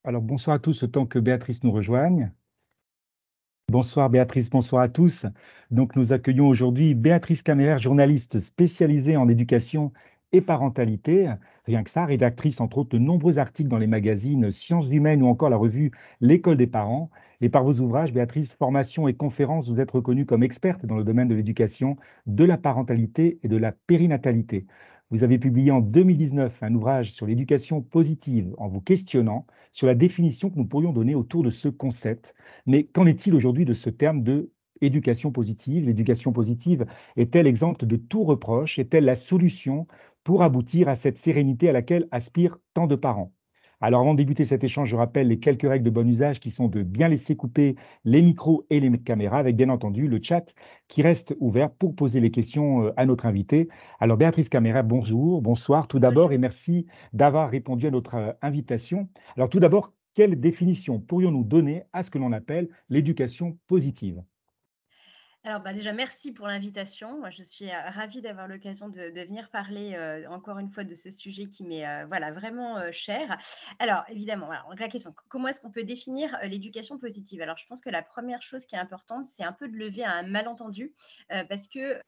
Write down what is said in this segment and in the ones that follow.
Alors bonsoir à tous, autant que Béatrice nous rejoigne. Bonsoir Béatrice, bonsoir à tous. Donc nous accueillons aujourd'hui Béatrice Camérer, journaliste spécialisée en éducation et parentalité. Rien que ça, rédactrice entre autres de nombreux articles dans les magazines Sciences humaines ou encore la revue L'école des parents. Et par vos ouvrages, Béatrice, formations et conférences, vous êtes reconnue comme experte dans le domaine de l'éducation, de la parentalité et de la périnatalité. Vous avez publié en 2019 un ouvrage sur l'éducation positive en vous questionnant sur la définition que nous pourrions donner autour de ce concept. Mais qu'en est-il aujourd'hui de ce terme de éducation positive? L'éducation positive est-elle exempte de tout reproche? Est-elle la solution pour aboutir à cette sérénité à laquelle aspirent tant de parents? Alors avant de débuter cet échange, je rappelle les quelques règles de bon usage qui sont de bien laisser couper les micros et les caméras, avec bien entendu le chat qui reste ouvert pour poser les questions à notre invité. Alors Béatrice Caméra, bonjour, bonsoir tout d'abord et Bonjour. merci d'avoir répondu à notre invitation. Alors tout d'abord, quelle définition pourrions-nous donner à ce que l'on appelle l'éducation positive? Alors, déjà, merci pour l'invitation. Moi, je suis, ravie d'avoir l'occasion de venir parler, encore une fois de ce sujet qui m'est, voilà, vraiment, cher. Alors évidemment, voilà, donc la question, comment est-ce qu'on peut définir, l'éducation positive? Alors je pense que la première chose qui est importante, c'est un peu de lever un malentendu, parce que,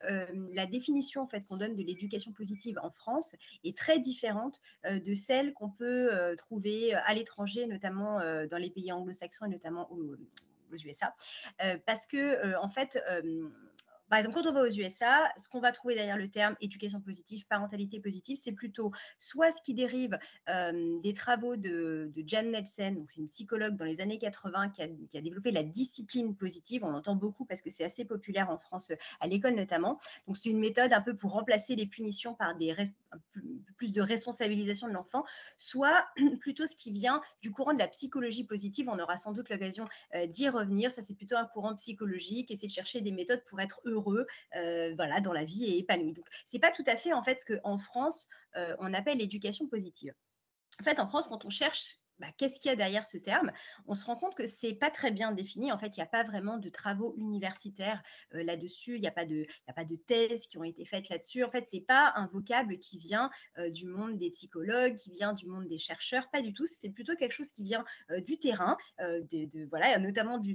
la définition, en fait, qu'on donne de l'éducation positive en France est très différente, de celle qu'on peut, trouver, à l'étranger, notamment, dans les pays anglo-saxons et notamment aux USA. Parce que, en fait, par exemple, quand on va aux USA, ce qu'on va trouver derrière le terme éducation positive, parentalité positive, c'est plutôt soit ce qui dérive des travaux de Jan Nelson, donc c'est une psychologue dans les années 80 qui a développé la discipline positive. On l'entend beaucoup parce que c'est assez populaire en France, à l'école notamment. Donc c'est une méthode un peu pour remplacer les punitions par plus de responsabilisation de l'enfant, soit plutôt ce qui vient du courant de la psychologie positive. On aura sans doute l'occasion d'y revenir. Ça, c'est plutôt un courant psychologique, essayer de chercher des méthodes pour être heureux, voilà, dans la vie et épanoui. Donc, c'est pas tout à fait en fait ce qu'en France on appelle l'éducation positive. En fait, en France, quand on cherche qu'est-ce qu'il y a derrière ce terme, on se rend compte que c'est pas très bien défini. En fait, il n'y a pas vraiment de travaux universitaires là-dessus. Il y a pas de thèses qui ont été faites là-dessus. En fait, c'est pas un vocable qui vient du monde des psychologues, qui vient du monde des chercheurs. Pas du tout. C'est plutôt quelque chose qui vient du terrain, voilà, notamment de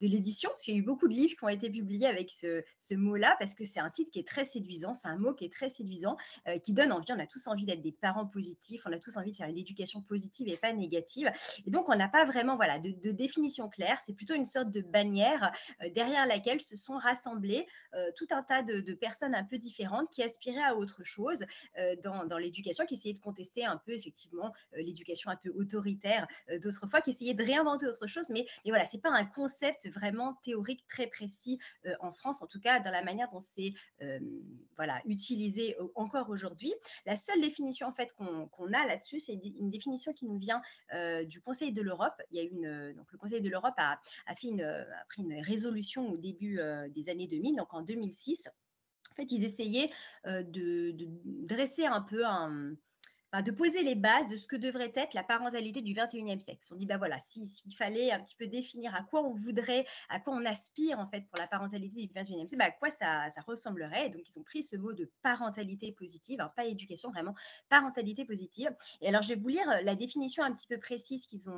l'édition, parce qu'il y a eu beaucoup de livres qui ont été publiés avec ce mot-là, parce que c'est un titre qui est très séduisant. C'est un mot qui est très séduisant, qui donne envie. On a tous envie d'être des parents positifs, on a tous envie de faire une éducation positive et pas négative. Et donc, on n'a pas vraiment voilà, de définition claire. C'est plutôt une sorte de bannière derrière laquelle se sont rassemblés tout un tas de personnes un peu différentes qui aspiraient à autre chose dans l'éducation, qui essayaient de contester un peu effectivement l'éducation un peu autoritaire d'autrefois, qui essayaient de réinventer autre chose. Mais et voilà, c'est pas un concept vraiment théorique très précis en France, en tout cas dans la manière dont c'est voilà, utilisé encore aujourd'hui. La seule définition en fait qu'on a là-dessus, c'est une définition qui nous vient du Conseil de l'Europe. Il y a donc le Conseil de l'Europe a pris une résolution au début des années 2000, donc en 2006. En fait, ils essayaient de dresser un peu de poser les bases de ce que devrait être la parentalité du 21e siècle. Ils se sont dit, voilà, s'il fallait un petit peu définir à quoi on voudrait, à quoi on aspire en fait pour la parentalité du 21e siècle, à quoi ça ressemblerait. Et donc, ils ont pris ce mot de parentalité positive, pas éducation, vraiment parentalité positive. Et alors, je vais vous lire la définition un petit peu précise qu'ils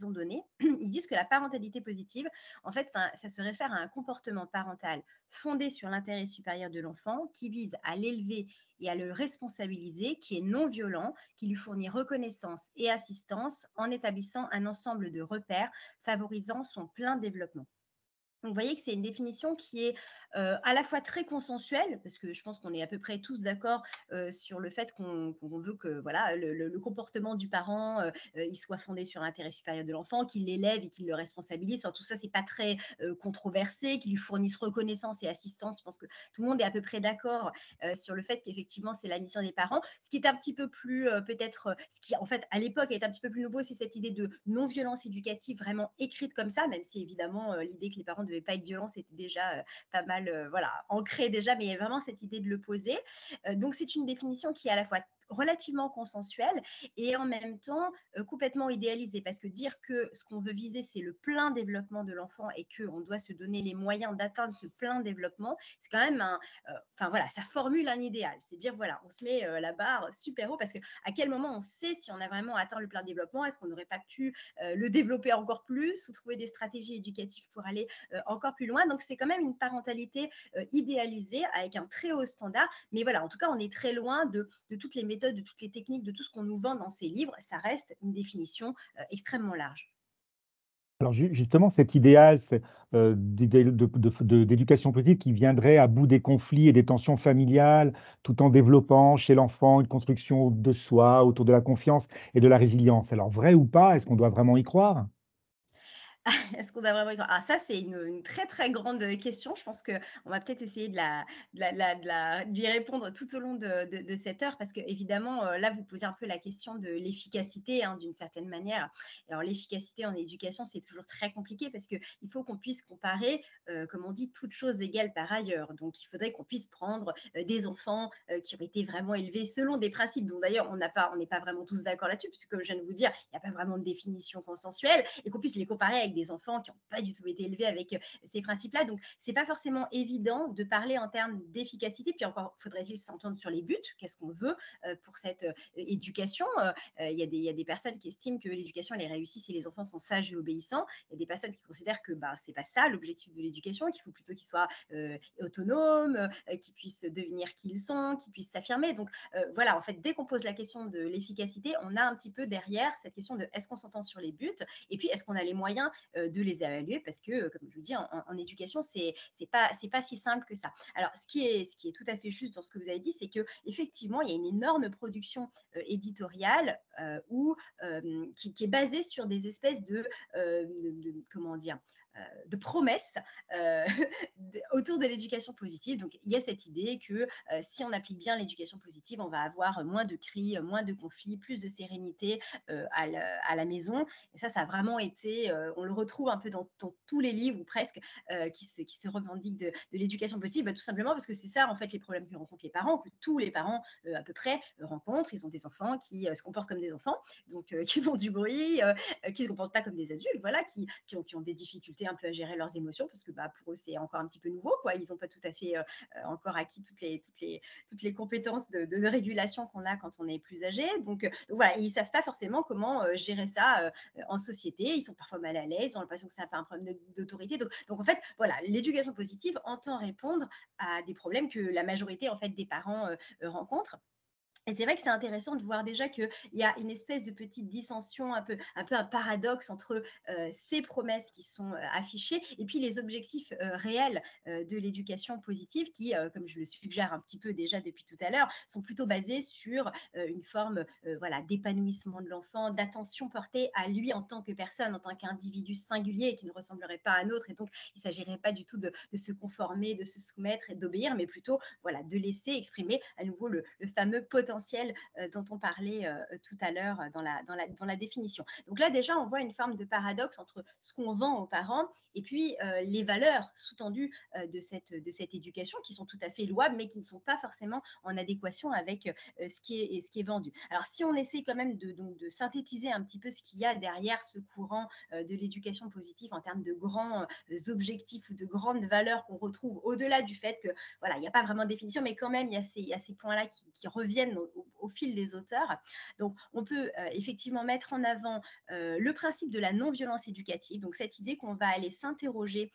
ont donnée. Ils disent que la parentalité positive, en fait, ça se réfère à un comportement parental fondé sur l'intérêt supérieur de l'enfant qui vise à l'élever et à le responsabiliser, qui est non violent, qui lui fournit reconnaissance et assistance en établissant un ensemble de repères favorisant son plein développement. Donc, vous voyez que c'est une définition qui est à la fois très consensuelle, parce que je pense qu'on est à peu près tous d'accord sur le fait qu'on veut que voilà, le comportement du parent il soit fondé sur l'intérêt supérieur de l'enfant, qu'il l'élève et qu'il le responsabilise. Sur tout ça, c'est pas très controversé, qu'il lui fournisse reconnaissance et assistance. Je pense que tout le monde est à peu près d'accord sur le fait qu'effectivement, c'est la mission des parents. Ce qui est un petit peu plus peut-être, ce qui en fait à l'époque est un petit peu plus nouveau, c'est cette idée de non-violence éducative vraiment écrite comme ça, même si évidemment l'idée que les parents devait pas être violent, c'était déjà pas mal voilà, ancré déjà, mais il y a vraiment cette idée de le poser. Donc c'est une définition qui est à la fois relativement consensuel et en même temps complètement idéalisé. Parce que dire que ce qu'on veut viser, c'est le plein développement de l'enfant et qu'on doit se donner les moyens d'atteindre ce plein développement, c'est quand même enfin voilà, ça formule un idéal. C'est dire, voilà, on se met la barre super haut parce que à quel moment on sait si on a vraiment atteint le plein développement? Est-ce qu'on n'aurait pas pu le développer encore plus ou trouver des stratégies éducatives pour aller encore plus loin? Donc, c'est quand même une parentalité idéalisée avec un très haut standard. Mais voilà, en tout cas, on est très loin de toutes les méthodes, de toutes les techniques, de tout ce qu'on nous vend dans ces livres. Ça reste une définition extrêmement large. Alors justement, cet idéal, d'éducation positive qui viendrait à bout des conflits et des tensions familiales, tout en développant chez l'enfant une construction de soi autour de la confiance et de la résilience. Alors vrai ou pas? Est-ce qu'on doit vraiment y croire? Est-ce qu'on a vraiment y croire? Ah ça, c'est une très, très grande question. Je pense qu'on va peut-être essayer d'y répondre tout au long de cette heure parce qu'évidemment, là, vous posez un peu la question de l'efficacité, hein, d'une certaine manière. Alors l'efficacité en éducation, c'est toujours très compliqué parce qu'il faut qu'on puisse comparer, comme on dit, toutes choses égales par ailleurs. Donc il faudrait qu'on puisse prendre, des enfants, qui ont été vraiment élevés selon des principes dont d'ailleurs on n'est pas vraiment tous d'accord là-dessus puisque comme je viens de vous dire, il n'y a pas vraiment de définition consensuelle et qu'on puisse les comparer avec des enfants qui n'ont pas du tout été élevés avec ces principes-là. Donc, c'est pas forcément évident de parler en termes d'efficacité. Puis encore, faudrait-il s'entendre sur les buts. Qu'est-ce qu'on veut pour cette éducation? Il y a des personnes qui estiment que l'éducation, elle est réussie si les enfants sont sages et obéissants. Il y a des personnes qui considèrent que bah, c'est pas ça l'objectif de l'éducation, qu'il faut plutôt qu'ils soient autonomes, qu'ils puissent devenir qui ils sont, qu'ils puissent s'affirmer. Donc, voilà, en fait, dès qu'on pose la question de l'efficacité, on a un petit peu derrière cette question de est-ce qu'on s'entend sur les buts et puis est-ce qu'on a les moyens de les évaluer parce que, comme je vous dis, en éducation, c'est pas si simple que ça. Alors, ce qui est tout à fait juste dans ce que vous avez dit, c'est que effectivement, il y a une énorme production éditoriale qui est basée sur des espèces comment dire, de promesses euh, autour de l'éducation positive. Donc, il y a cette idée que si on applique bien l'éducation positive, on va avoir moins de cris, moins de conflits, plus de sérénité à la maison. Et ça a vraiment été, on le retrouve un peu dans tous les livres ou presque, qui se revendiquent de l'éducation positive, bah, tout simplement parce que c'est ça, en fait, les problèmes que rencontrent les parents, que tous les parents, à peu près, rencontrent. Ils ont des enfants qui se comportent comme des enfants, donc qui font du bruit, qui ne se comportent pas comme des adultes, voilà, qui ont des difficultés un peu à gérer leurs émotions, parce que bah, pour eux, c'est encore un petit peu nouveau, quoi. Ils n'ont pas tout à fait encore acquis toutes les compétences de régulation qu'on a quand on est plus âgé. Donc voilà, ils ne savent pas forcément comment gérer ça en société. Ils sont parfois mal à l'aise, ils ont l'impression que c'est un peu un problème d'autorité. Donc en fait, voilà, l'éducation positive entend répondre à des problèmes que la majorité en fait des parents rencontrent. Et c'est vrai que c'est intéressant de voir déjà qu'il y a une espèce de petite dissension, un peu un paradoxe entre ces promesses qui sont affichées et puis les objectifs réels de l'éducation positive qui, comme je le suggère un petit peu déjà depuis tout à l'heure, sont plutôt basés sur une forme voilà, d'épanouissement de l'enfant, d'attention portée à lui en tant que personne, en tant qu'individu singulier et qui ne ressemblerait pas à un autre. Et donc, il ne s'agirait pas du tout de se conformer, de se soumettre et d'obéir, mais plutôt voilà, de laisser exprimer à nouveau le fameux potentiel dont on parlait tout à l'heure dans la définition. Donc là, déjà, on voit une forme de paradoxe entre ce qu'on vend aux parents et puis les valeurs sous-tendues de cette éducation qui sont tout à fait louables, mais qui ne sont pas forcément en adéquation avec ce qui est vendu. Alors, si on essaie quand même de synthétiser un petit peu ce qu'il y a derrière ce courant de l'éducation positive en termes de grands objectifs ou de grandes valeurs qu'on retrouve au-delà du fait que voilà, il n'y a pas vraiment de définition, mais quand même, il y a ces points-là qui reviennent au fil des auteurs. Donc, on peut effectivement mettre en avant le principe de la non-violence éducative, donc cette idée qu'on va aller s'interroger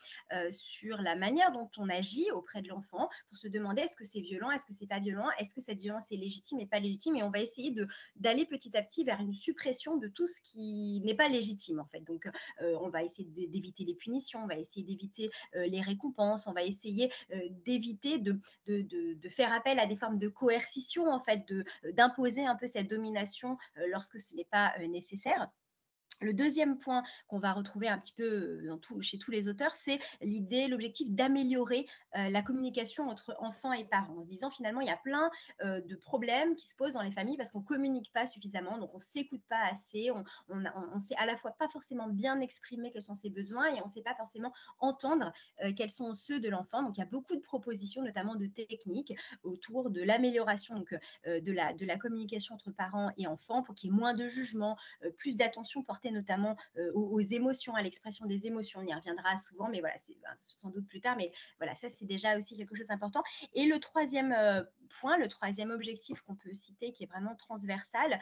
sur la manière dont on agit auprès de l'enfant pour se demander est-ce que c'est violent, est-ce que c'est pas violent, est-ce que cette violence est légitime et pas légitime, et on va essayer d'aller petit à petit vers une suppression de tout ce qui n'est pas légitime en fait. Donc, on va essayer d'éviter les punitions, on va essayer d'éviter les récompenses, on va essayer d'éviter de faire appel à des formes de coercition, en fait, d'imposer un peu cette domination lorsque ce n'est pas nécessaire. Le deuxième point qu'on va retrouver un petit peu chez tous les auteurs, c'est l'objectif d'améliorer la communication entre enfants et parents, en se disant finalement il y a plein de problèmes qui se posent dans les familles parce qu'on ne communique pas suffisamment, donc on ne s'écoute pas assez, on sait à la fois pas forcément bien exprimer quels sont ses besoins et on ne sait pas forcément entendre quels sont ceux de l'enfant. Donc il y a beaucoup de propositions, notamment de techniques autour de l'amélioration de la communication entre parents et enfants pour qu'il y ait moins de jugement, plus d'attention portée notamment aux émotions, à l'expression des émotions. On y reviendra souvent, mais voilà, c'est sans doute plus tard. Mais voilà, ça, c'est déjà aussi quelque chose d'important. Et le troisième point, le troisième objectif qu'on peut citer, qui est vraiment transversal,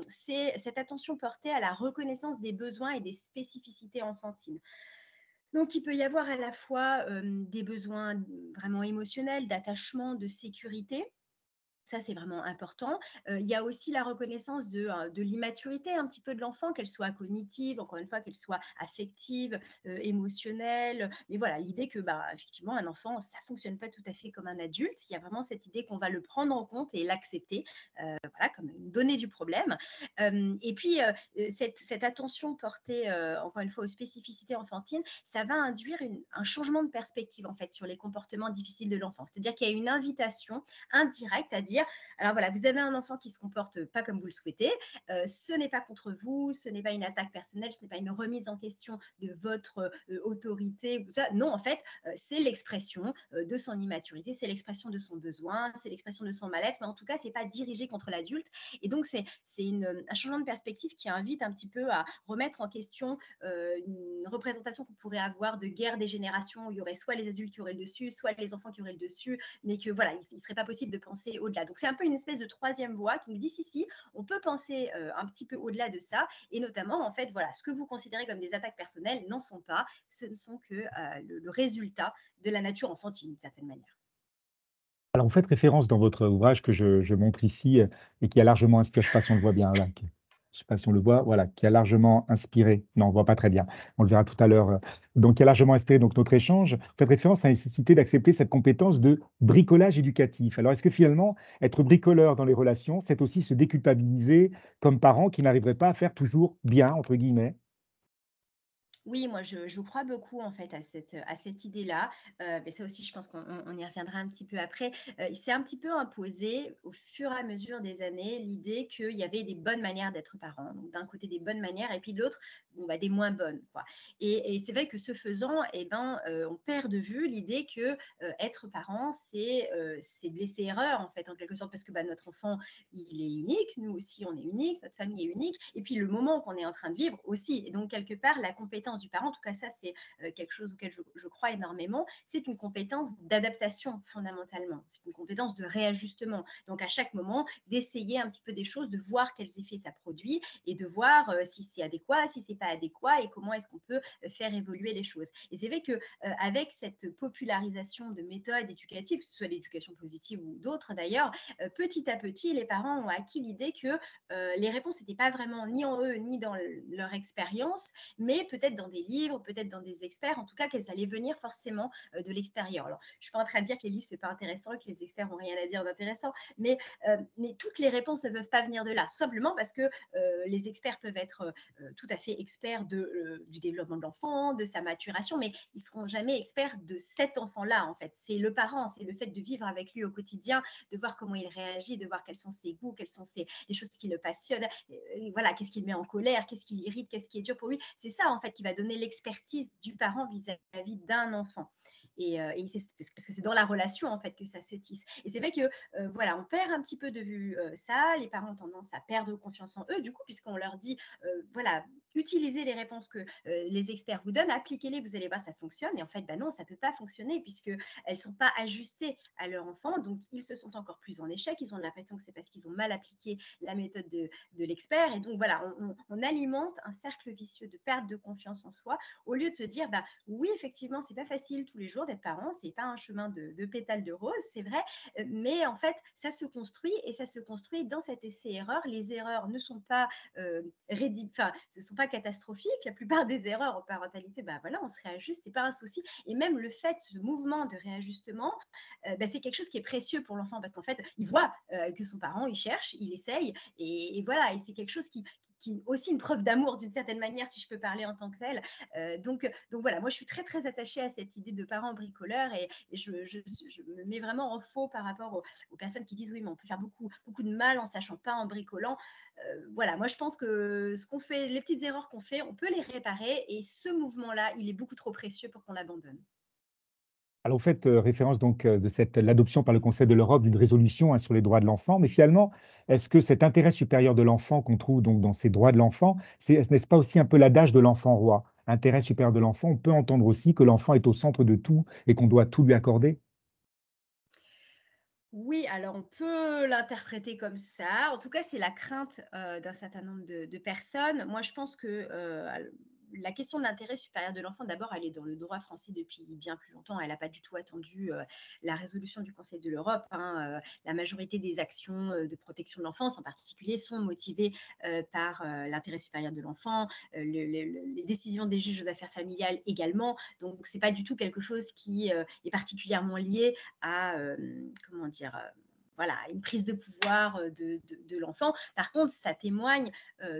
c'est cette attention portée à la reconnaissance des besoins et des spécificités enfantines. Donc, il peut y avoir à la fois des besoins vraiment émotionnels, d'attachement, de sécurité. Ça, c'est vraiment important. Il y a aussi la reconnaissance de l'immaturité un petit peu de l'enfant, qu'elle soit cognitive, encore une fois, qu'elle soit affective, émotionnelle. Mais voilà, l'idée que, bah, effectivement, un enfant, ça ne fonctionne pas tout à fait comme un adulte. Il y a vraiment cette idée qu'on va le prendre en compte et l'accepter, voilà, comme une donnée du problème. Et puis, cette attention portée, encore une fois, aux spécificités enfantines, ça va induire un changement de perspective, en fait, sur les comportements difficiles de l'enfant. C'est-à-dire qu'il y a une invitation indirecte à dire, alors voilà, vous avez un enfant qui se comporte pas comme vous le souhaitez, ce n'est pas contre vous, ce n'est pas une attaque personnelle, ce n'est pas une remise en question de votre autorité, non, en fait, c'est l'expression de son immaturité, c'est l'expression de son besoin, c'est l'expression de son mal-être, mais en tout cas, c'est pas dirigé contre l'adulte. Et donc, c'est un changement de perspective qui invite un petit peu à remettre en question une représentation qu'on pourrait avoir de guerre des générations où il y aurait soit les adultes qui auraient le dessus, soit les enfants qui auraient le dessus, mais que voilà, il ne serait pas possible de penser au-delà. Donc, c'est un peu une espèce de troisième voie qui nous dit si, on peut penser un petit peu au-delà de ça, et notamment, en fait, voilà, ce que vous considérez comme des attaques personnelles n'en sont pas, ce ne sont que le résultat de la nature enfantine, d'une certaine manière. Alors, vous faites référence dans votre ouvrage que je montre ici, et qui a largement inspiré, je ne sais pas si on le voit bien là, je ne sais pas si on le voit, voilà, qui a largement inspiré, non, on ne voit pas très bien, on le verra tout à l'heure, donc qui a largement inspiré donc notre échange. Vous faites référence à la nécessité d'accepter cette compétence de bricolage éducatif. Alors, est-ce que finalement, être bricoleur dans les relations, c'est aussi se déculpabiliser comme parent qui n'arriverait pas à faire toujours «bien» entre guillemets? Oui, moi, je crois beaucoup, en fait, à cette idée-là. Mais ça aussi, je pense qu'on y reviendra un petit peu après. Il s'est un petit peu imposé, au fur et à mesure des années, l'idée qu'il y avait des bonnes manières d'être parent. Donc, d'un côté, des bonnes manières et puis de l'autre, bon, bah, des moins bonnes, quoi. Et c'est vrai que ce faisant, eh ben, on perd de vue l'idée que, être parent, c'est de laisser erreur, en fait, en quelque sorte, parce que, bah, notre enfant, il est unique, nous aussi, on est unique, notre famille est unique et puis le moment qu'on est en train de vivre aussi. Et donc, quelque part, la compétence du parent, en tout cas ça, c'est quelque chose auquel je crois énormément, c'est une compétence d'adaptation fondamentalement, c'est une compétence de réajustement. Donc, à chaque moment, d'essayer un petit peu des choses, de voir quels effets ça produit et de voir si c'est adéquat, si c'est pas adéquat et comment est-ce qu'on peut faire évoluer les choses. Et c'est vrai que avec cette popularisation de méthodes éducatives, que ce soit l'éducation positive ou d'autres d'ailleurs, petit à petit, les parents ont acquis l'idée que les réponses n'étaient pas vraiment ni en eux ni dans leur expérience, mais peut-être dans des livres, peut-être dans des experts, en tout cas qu'elles allaient venir forcément de l'extérieur. Alors, je ne suis pas en train de dire que les livres, c'est pas intéressant et que les experts n'ont rien à dire d'intéressant, mais toutes les réponses ne peuvent pas venir de là, tout simplement parce que les experts peuvent être tout à fait experts du développement de l'enfant, de sa maturation, mais ils ne seront jamais experts de cet enfant-là, en fait. C'est le parent, c'est le fait de vivre avec lui au quotidien, de voir comment il réagit, de voir quels sont ses goûts, quelles sont les choses qui le passionnent, et voilà, qu'est-ce qui le met en colère, qu'est-ce qui l'irrite, qu'est-ce qui est dur pour lui. C'est ça, en fait, qui va donner l'expertise du parent vis-à-vis d'un enfant. Et c'est parce que c'est dans la relation en fait que ça se tisse. Et c'est vrai que voilà, on perd un petit peu de vue ça. Les parents ont tendance à perdre confiance en eux, du coup, puisqu'on leur dit voilà, utilisez les réponses que les experts vous donnent, appliquez-les, vous allez voir, ça fonctionne. Et en fait, bah non, ça ne peut pas fonctionner puisqu'elles ne sont pas ajustées à leur enfant. Donc, ils se sentent encore plus en échec. Ils ont l'impression que c'est parce qu'ils ont mal appliqué la méthode de l'expert. Et donc, voilà, on alimente un cercle vicieux de perte de confiance en soi au lieu de se dire, bah oui, effectivement, c'est pas facile tous les jours, dur d'être parent, c'est pas un chemin de pétales de rose, c'est vrai, mais en fait, ça se construit et ça se construit dans cet essai-erreur. Les erreurs ne sont pas enfin, ce ne sont pas catastrophiques. La plupart des erreurs en parentalité, bah voilà, on se réajuste, c'est pas un souci. Et même le fait, ce mouvement de réajustement, bah, c'est quelque chose qui est précieux pour l'enfant parce qu'en fait, il voit que son parent, il cherche, il essaye, et voilà, et c'est quelque chose qui est aussi une preuve d'amour d'une certaine manière, si je peux parler en tant que telle. Donc voilà, moi je suis très très attachée à cette idée de parent bricoleur, et je me mets vraiment en faux par rapport aux personnes qui disent oui, mais on peut faire beaucoup, beaucoup de mal en sachant pas, en bricolant. Voilà, moi je pense que ce qu'on fait, les petites erreurs qu'on fait, on peut les réparer, et ce mouvement-là, il est beaucoup trop précieux pour qu'on l'abandonne. Alors, vous faites référence donc de l'adoption par le Conseil de l'Europe d'une résolution, hein, sur les droits de l'enfant. Mais finalement, est-ce que cet intérêt supérieur de l'enfant qu'on trouve donc dans ces droits de l'enfant, n'est-ce pas aussi un peu l'adage de l'enfant roi? Intérêt supérieur de l'enfant, on peut entendre aussi que l'enfant est au centre de tout et qu'on doit tout lui accorder? Oui, alors on peut l'interpréter comme ça. En tout cas, c'est la crainte, d'un certain nombre de personnes. Moi, je pense que, la question de l'intérêt supérieur de l'enfant, d'abord, elle est dans le droit français depuis bien plus longtemps. Elle n'a pas du tout attendu, la résolution du Conseil de l'Europe, hein. La majorité des actions, de protection de l'enfance, en particulier, sont motivées, par, l'intérêt supérieur de l'enfant, les décisions des juges aux affaires familiales également. Donc c'est pas du tout quelque chose qui, est particulièrement lié à, comment dire, voilà, une prise de pouvoir de l'enfant. Par contre, ça témoigne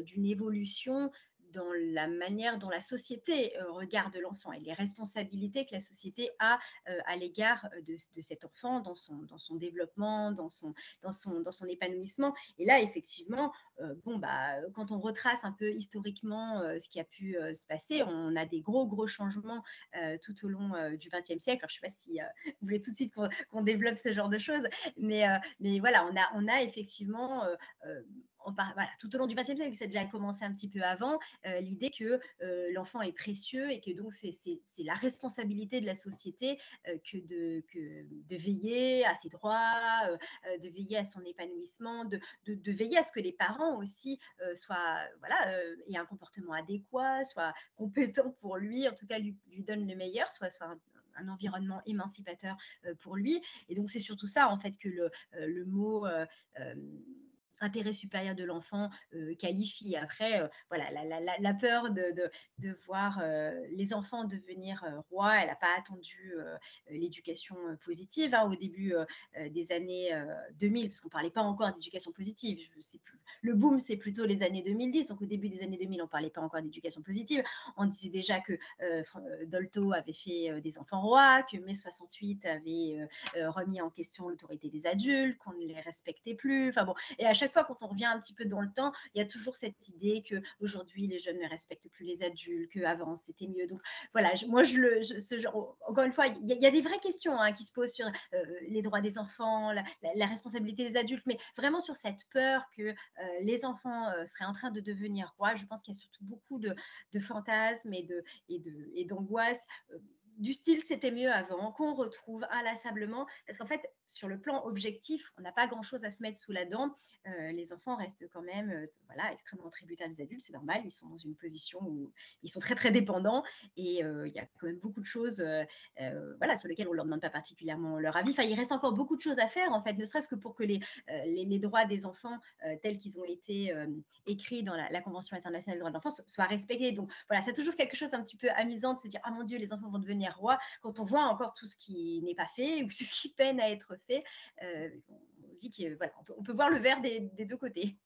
d'une évolution dans la manière dont la société regarde l'enfant et les responsabilités que la société a à l'égard de cet enfant dans son développement, dans son épanouissement. Et là, effectivement, bon, bah, quand on retrace un peu historiquement ce qui a pu se passer, on a des gros changements tout au long du XXe siècle. Alors, je ne sais pas si vous voulez tout de suite qu'on développe ce genre de choses, mais voilà, on a effectivement voilà, tout au long du XXe siècle, ça a déjà commencé un petit peu avant, l'idée que l'enfant est précieux et que donc c'est la responsabilité de la société que de veiller à ses droits, de veiller à son épanouissement, de veiller à ce que les parents aussi soient, voilà, aient un comportement adéquat, soient compétents pour lui, en tout cas lui donnent le meilleur, soit un environnement émancipateur pour lui. Et donc c'est surtout ça en fait que le mot euh, intérêt supérieur de l'enfant qualifie. Après, voilà, la peur de voir les enfants devenir rois, elle n'a pas attendu l'éducation positive, hein, au début des années 2000, parce qu'on ne parlait pas encore d'éducation positive. Je sais plus. Le boom, c'est plutôt les années 2010. Donc, au début des années 2000, on ne parlait pas encore d'éducation positive. On disait déjà que Dolto avait fait des enfants rois, que mai 68 avait remis en question l'autorité des adultes, qu'on ne les respectait plus. Enfin bon, et à chaque fois, quand on revient un petit peu dans le temps, il y a toujours cette idée qu'aujourd'hui, les jeunes ne respectent plus les adultes, qu'avant, c'était mieux. Donc voilà, ce genre, encore une fois, il y a des vraies questions, hein, qui se posent sur les droits des enfants, la responsabilité des adultes, mais vraiment sur cette peur que les enfants seraient en train de devenir rois. Je pense qu'il y a surtout beaucoup de fantasmes et d'angoisses. Du style c'était mieux avant, qu'on retrouve inlassablement, parce qu'en fait, sur le plan objectif, on n'a pas grand-chose à se mettre sous la dent. Les enfants restent quand même voilà, extrêmement tributaires des adultes, c'est normal, ils sont dans une position où ils sont très très dépendants, et il y a quand même beaucoup de choses voilà, sur lesquelles on ne leur demande pas particulièrement leur avis. Enfin, il reste encore beaucoup de choses à faire, en fait, ne serait-ce que pour que les droits des enfants tels qu'ils ont été écrits dans la Convention internationale des droits de l'enfant soient respectés. Donc voilà, c'est toujours quelque chose un petit peu amusant de se dire « Ah mon Dieu, les enfants vont devenir rois », quand on voit encore tout ce qui n'est pas fait ou tout ce qui peine à être fait. On se dit qu'on voilà, on peut voir le verre des deux côtés.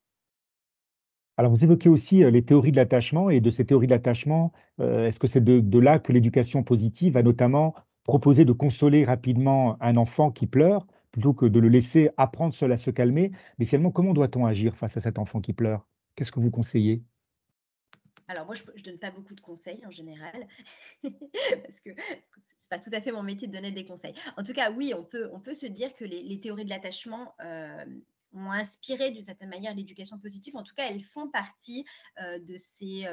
Alors, vous évoquez aussi les théories de l'attachement et de ces théories de l'attachement, est-ce que c'est de là que l'éducation positive va notamment proposer de consoler rapidement un enfant qui pleure, plutôt que de le laisser apprendre seul à se calmer? Mais finalement, comment doit-on agir face à cet enfant qui pleure? Qu'est-ce que vous conseillez? Alors moi, je ne donne pas beaucoup de conseils en général, parce que ce n'est pas tout à fait mon métier de donner des conseils. En tout cas, oui, on peut se dire que les théories de l'attachement ont inspiré d'une certaine manière l'éducation positive. En tout cas, elles font partie de ces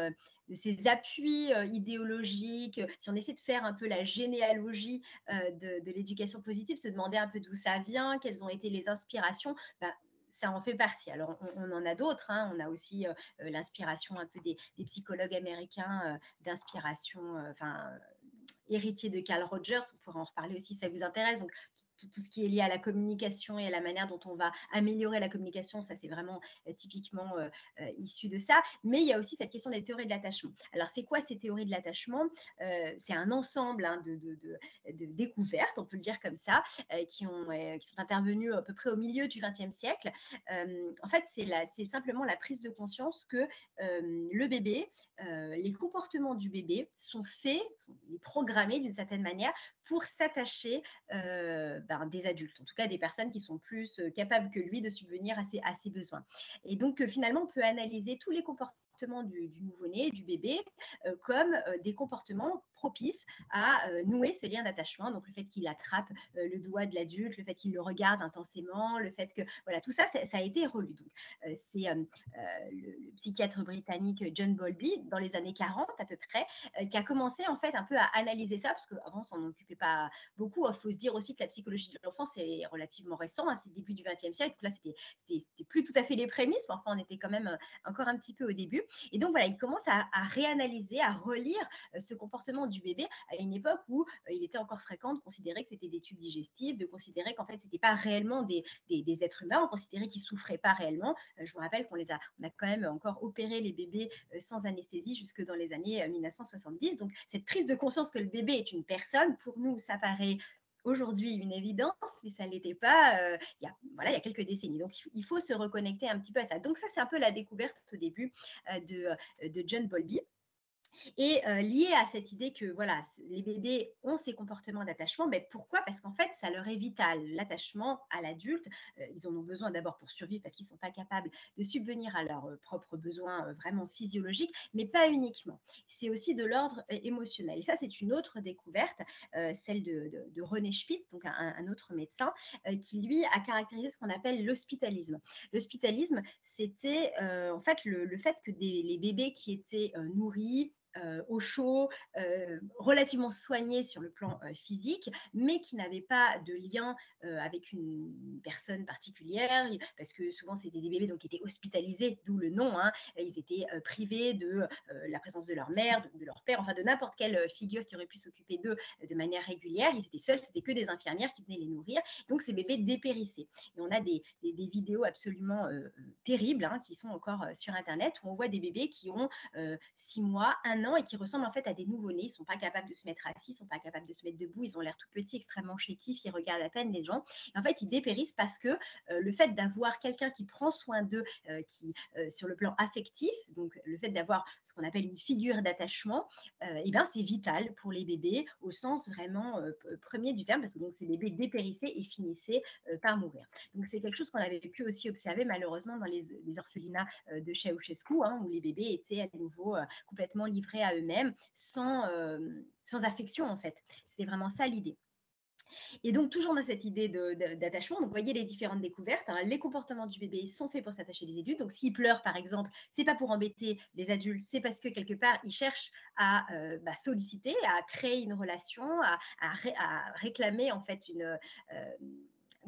appuis idéologiques. Si on essaie de faire un peu la généalogie de l'éducation positive, se demander un peu d'où ça vient, quelles ont été les inspirations, ben, ça en fait partie. Alors, on en a d'autres, hein. On a aussi l'inspiration un peu des psychologues américains, d'inspiration, enfin, héritier de Carl Rogers, on pourra en reparler aussi si ça vous intéresse. Donc, tout ce qui est lié à la communication et à la manière dont on va améliorer la communication, ça c'est vraiment typiquement issu de ça. Mais il y a aussi cette question des théories de l'attachement. Alors, c'est quoi ces théories de l'attachement? C'est un ensemble de découvertes, on peut le dire comme ça, qui sont intervenues à peu près au milieu du XXe siècle. En fait, c'est simplement la prise de conscience que le bébé, les comportements du bébé sont faits, sont programmés d'une certaine manière pour s'attacher des adultes, en tout cas des personnes qui sont plus capables que lui de subvenir à ses besoins. Et donc, finalement, on peut analyser tous les comportements du nouveau-né, du bébé, comme des comportements propices à nouer ce lien d'attachement. Donc, le fait qu'il attrape le doigt de l'adulte, le fait qu'il le regarde intensément, le fait que, voilà, tout ça, ça a été relu. Donc, c'est le psychiatre britannique John Bowlby, dans les années 40 à peu près, qui a commencé en fait un peu à analyser ça, parce qu'avant, on s'en occupait pas beaucoup. Il faut se dire aussi que la psychologie de l'enfant, c'est relativement récent, hein, c'est le début du XXe siècle. Donc là, c'était plus tout à fait les prémices, mais enfin, on était quand même encore un petit peu au début. Et donc, voilà, il commence à réanalyser, à relire ce comportement du bébé à une époque où il était encore fréquent de considérer que c'était des tubes digestifs, de considérer qu'en fait, ce n'était pas réellement des êtres humains, on considérait qu'ils ne souffraient pas réellement. Je vous rappelle on a quand même encore opéré les bébés sans anesthésie jusque dans les années 1970. Donc, cette prise de conscience que le bébé est une personne, pour nous, ça paraît aujourd'hui une évidence, mais ça ne l'était pas il y a quelques décennies. Donc, il faut se reconnecter un petit peu à ça. Donc, ça, c'est un peu la découverte au début de John Bowlby. Et lié à cette idée que voilà, les bébés ont ces comportements d'attachement, mais pourquoi? Parce qu'en fait, ça leur est vital. L'attachement à l'adulte, ils en ont besoin d'abord pour survivre parce qu'ils ne sont pas capables de subvenir à leurs propres besoins vraiment physiologiques, mais pas uniquement. C'est aussi de l'ordre émotionnel. Et ça, c'est une autre découverte, celle de René Spitz, donc un autre médecin, qui lui a caractérisé ce qu'on appelle l'hospitalisme. L'hospitalisme, c'était en fait le fait que les bébés qui étaient nourris, au chaud, relativement soignés sur le plan physique, mais qui n'avaient pas de lien avec une personne particulière, parce que souvent c'était des bébés donc, qui étaient hospitalisés, d'où le nom, hein. Ils étaient privés de la présence de leur mère, de leur père, enfin de n'importe quelle figure qui aurait pu s'occuper d'eux de manière régulière. Ils étaient seuls, c'était que des infirmières qui venaient les nourrir. Donc ces bébés dépérissaient. Et on a des vidéos absolument terribles hein, qui sont encore sur Internet où on voit des bébés qui ont 6 mois, 1 an et qui ressemblent en fait à des nouveau-nés. Ils ne sont pas capables de se mettre assis, ils ne sont pas capables de se mettre debout, ils ont l'air tout petits, extrêmement chétifs, ils regardent à peine les gens. Et en fait, ils dépérissent parce que le fait d'avoir quelqu'un qui prend soin d'eux, sur le plan affectif, donc le fait d'avoir ce qu'on appelle une figure d'attachement, et ben, c'est vital pour les bébés au sens vraiment premier du terme, parce que donc, ces bébés dépérissaient et finissaient par mourir. Donc c'est quelque chose qu'on avait pu aussi observer malheureusement dans les orphelinats de Ceausescu, hein, où les bébés étaient à nouveau complètement livrés à eux-mêmes, sans affection en fait. C'était vraiment ça l'idée. Et donc, toujours dans cette idée d'attachement, donc vous voyez les différentes découvertes, hein, les comportements du bébé sont faits pour s'attacher des adultes. Donc, s'il pleure, par exemple, c'est pas pour embêter les adultes, c'est parce que quelque part, il cherche à solliciter, à créer une relation, à réclamer en fait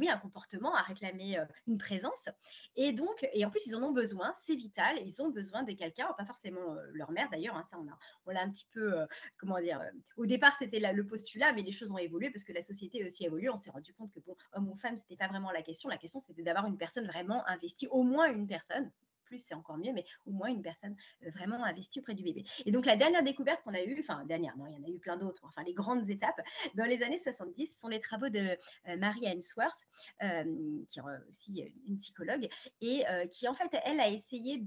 oui, un comportement, à réclamer une présence. Et donc, et en plus, ils en ont besoin, c'est vital, ils ont besoin de quelqu'un, pas forcément leur mère d'ailleurs, hein, ça on l'a un petit peu, comment dire, au départ c'était le postulat, mais les choses ont évolué parce que la société aussi évolue, on s'est rendu compte que bon, homme ou femme, c'était pas vraiment la question c'était d'avoir une personne vraiment investie, au moins une personne, plus c'est encore mieux, mais au moins une personne vraiment investie auprès du bébé. Et donc la dernière découverte qu'on a eue, enfin dernière, non, il y en a eu plein d'autres, enfin les grandes étapes, dans les années 70, sont les travaux de Mary Ainsworth, qui est aussi une psychologue, et qui en fait, elle a essayé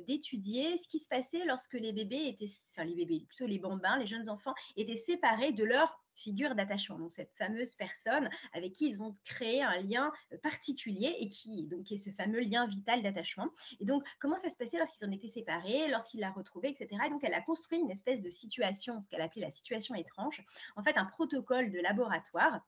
d'étudier ce qui se passait lorsque les bébés étaient, enfin les bébés, plutôt les bambins, les jeunes enfants, étaient séparés de leur figure d'attachement, donc cette fameuse personne avec qui ils ont créé un lien particulier et qui est ce fameux lien vital d'attachement. Et donc, comment ça se passait lorsqu'ils en étaient séparés, lorsqu'ils la retrouvaient, etc. Et donc, elle a construit une espèce de situation, ce qu'elle appelait la situation étrange, en fait, un protocole de laboratoire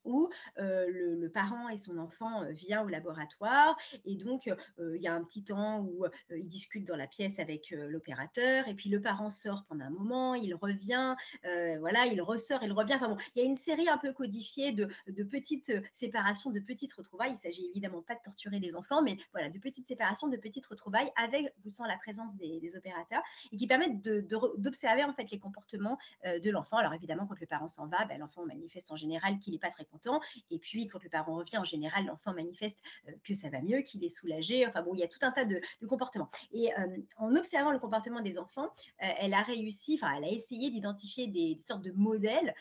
où le parent et son enfant vient au laboratoire et donc il y a un petit temps où il discute dans la pièce avec l'opérateur et puis le parent sort pendant un moment, il revient, voilà, il ressort, il revient. Enfin bon, il y a une série un peu codifiée de petites séparations, de petites retrouvailles. Il ne s'agit évidemment pas de torturer les enfants, mais voilà, de petites séparations, de petites retrouvailles avec ou sans la présence des opérateurs et qui permettent d'observer en fait les comportements de l'enfant. Alors évidemment, quand le parent s'en va, ben, l'enfant manifeste en général qu'il n'est pas très content. Et puis, quand le parent revient, en général, l'enfant manifeste que ça va mieux, qu'il est soulagé. Enfin bon, il y a tout un tas de comportements. Et en observant le comportement des enfants, elle a réussi, enfin, elle a essayé d'identifier des sortes de modèles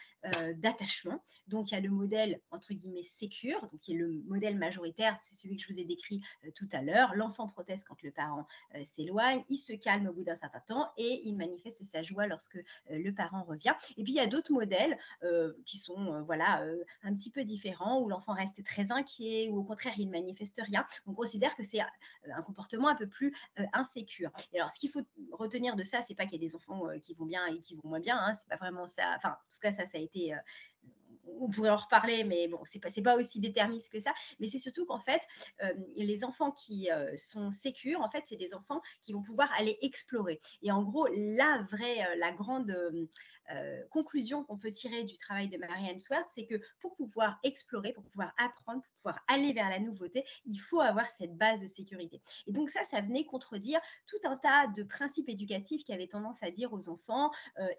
d'attachement. Donc, il y a le modèle, entre guillemets, sécure, donc qui est le modèle majoritaire, c'est celui que je vous ai décrit tout à l'heure. L'enfant proteste quand le parent s'éloigne, il se calme au bout d'un certain temps et il manifeste sa joie lorsque le parent revient. Et puis, il y a d'autres modèles qui sont voilà, un petit peu différents, où l'enfant reste très inquiet, ou au contraire, il ne manifeste rien. On considère que c'est un comportement un peu plus insécure. Et alors, ce qu'il faut retenir de ça, c'est pas qu'il y a des enfants qui vont bien et qui vont moins bien, hein, c'est pas vraiment ça. Enfin, en tout cas, ça a été on pourrait en reparler, mais bon, c'est pas aussi déterministe que ça. Mais c'est surtout qu'en fait, les enfants qui sont sécures, en fait, c'est des enfants qui vont pouvoir aller explorer. Et en gros, la grande conclusion qu'on peut tirer du travail de Marianne Swartz, c'est que pour pouvoir explorer, pour pouvoir apprendre, pour pouvoir aller vers la nouveauté, il faut avoir cette base de sécurité. Et donc ça venait contredire tout un tas de principes éducatifs qui avaient tendance à dire aux enfants,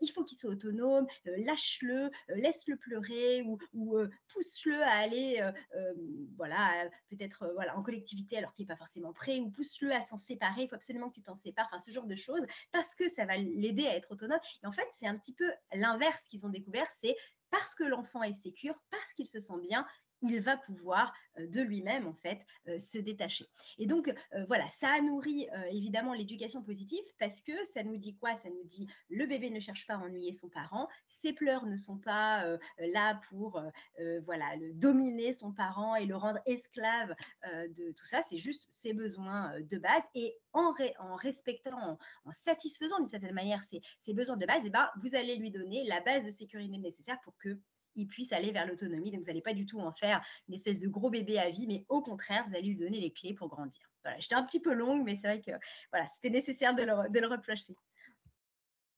il faut qu'il soit autonome, lâche-le, laisse-le pleurer ou pousse-le à aller voilà, peut-être voilà, en collectivité alors qu'il n'est pas forcément prêt, ou pousse-le à s'en séparer, il faut absolument que tu t'en sépares, enfin ce genre de choses, parce que ça va l'aider à être autonome. Et en fait, c'est un petit peu l'inverse qu'ils ont découvert, c'est parce que l'enfant est sécure, parce qu'il se sent bien, il va pouvoir de lui-même en fait se détacher. Et donc voilà, ça a nourri évidemment l'éducation positive parce que ça nous dit quoi? Ça nous dit le bébé ne cherche pas à ennuyer son parent, ses pleurs ne sont pas là pour voilà, dominer son parent et le rendre esclave de tout ça, c'est juste ses besoins de base. Et en respectant, en satisfaisant d'une certaine manière ses besoins de base, et ben, vous allez lui donner la base de sécurité nécessaire pour que il puisse aller vers l'autonomie. Donc, vous n'allez pas du tout en faire une espèce de gros bébé à vie, mais au contraire, vous allez lui donner les clés pour grandir. Voilà, j'étais un petit peu longue, mais c'est vrai que voilà, c'était nécessaire de le replacer.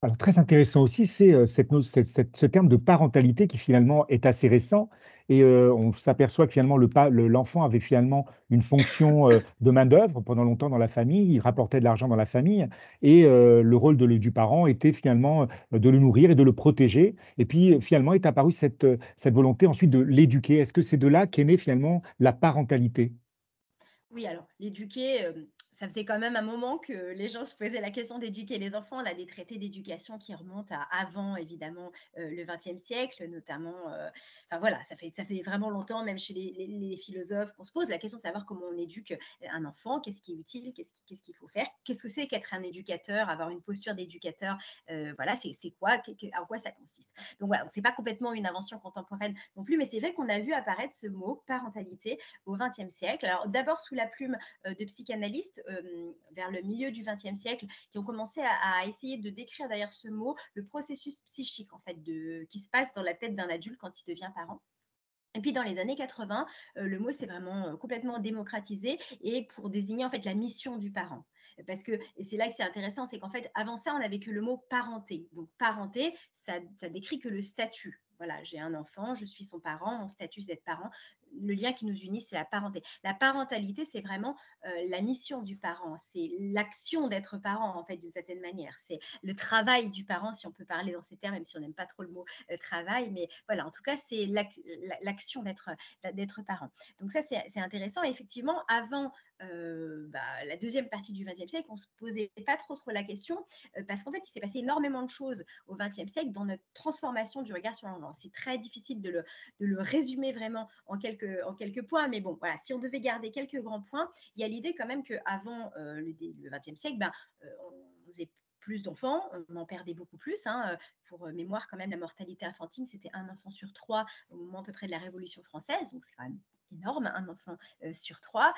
Alors très intéressant aussi, c'est, ce terme de parentalité qui finalement est assez récent et on s'aperçoit que finalement l'enfant avait finalement une fonction, de main-d'œuvre pendant longtemps dans la famille. Il rapportait de l'argent dans la famille et le rôle du parent était finalement, de le nourrir et de le protéger et puis, finalement est apparue cette volonté ensuite de l'éduquer. Est-ce que c'est de là qu'est née finalement la parentalité? Oui, alors l'éduquer, ça faisait quand même un moment que les gens se posaient la question d'éduquer les enfants. On a des traités d'éducation qui remontent à avant évidemment, le XXe siècle notamment, enfin voilà, ça fait vraiment longtemps, même chez les philosophes, qu'on se pose la question de savoir comment on éduque, un enfant. Qu'est-ce qui est utile? Qu'est-ce qu'il faut faire? Qu'est-ce que c'est qu'être un éducateur? Avoir une posture d'éducateur, voilà, c'est quoi? En quoi ça consiste? Donc voilà, c'est pas complètement une invention contemporaine non plus, mais c'est vrai qu'on a vu apparaître ce mot parentalité au XXe siècle. Alors d'abord sous la plume de psychanalystes vers le milieu du XXe siècle qui ont commencé à essayer de décrire derrière ce mot le processus psychique en fait qui se passe dans la tête d'un adulte quand il devient parent. Et puis dans les années 80, le mot s'est vraiment complètement démocratisé et pour désigner en fait la mission du parent. Parce que et c'est là que c'est intéressant, c'est qu'en fait avant ça on n'avait que le mot parenté. Donc parenté, ça décrit que le statut. Voilà, j'ai un enfant, je suis son parent, mon statut c'est d'être parent. Le lien qui nous unit, c'est la parenté. La parentalité, c'est vraiment la mission du parent, c'est l'action d'être parent en fait d'une certaine manière. C'est le travail du parent, si on peut parler dans ces termes, même si on n'aime pas trop le mot travail, mais voilà, en tout cas, c'est l'action d'être parent. Donc ça, c'est intéressant. Et effectivement, avant la deuxième partie du XXe siècle, on ne se posait pas trop la question, parce qu'en fait, il s'est passé énormément de choses au XXe siècle dans notre transformation du regard sur l'enfant. C'est très difficile de le résumer vraiment en quelques points, mais bon, voilà, si on devait garder quelques grands points, il y a l'idée quand même qu'avant le XXe siècle, on faisait plus d'enfants, on en perdait beaucoup plus. Hein. Pour mémoire, quand même, la mortalité infantile, c'était un enfant sur trois au moment à peu près de la Révolution française, donc c'est quand même énorme, un enfant sur 3,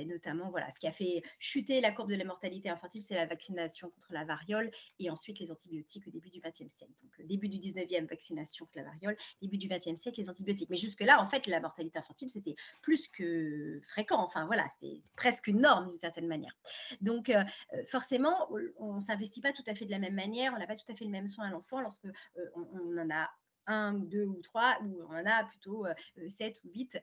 notamment, voilà, ce qui a fait chuter la courbe de la mortalité infantile, c'est la vaccination contre la variole et ensuite les antibiotiques au début du XXe siècle. Donc, début du 19e, vaccination contre la variole, début du XXe siècle, les antibiotiques. Mais jusque-là, en fait, la mortalité infantile, c'était plus que fréquent. Enfin, voilà, c'était presque une norme d'une certaine manière. Donc, forcément, on ne s'investit pas tout à fait de la même manière, on n'a pas tout à fait le même soin à l'enfant lorsque on en a un, deux ou trois, ou on en a plutôt 7 ou 8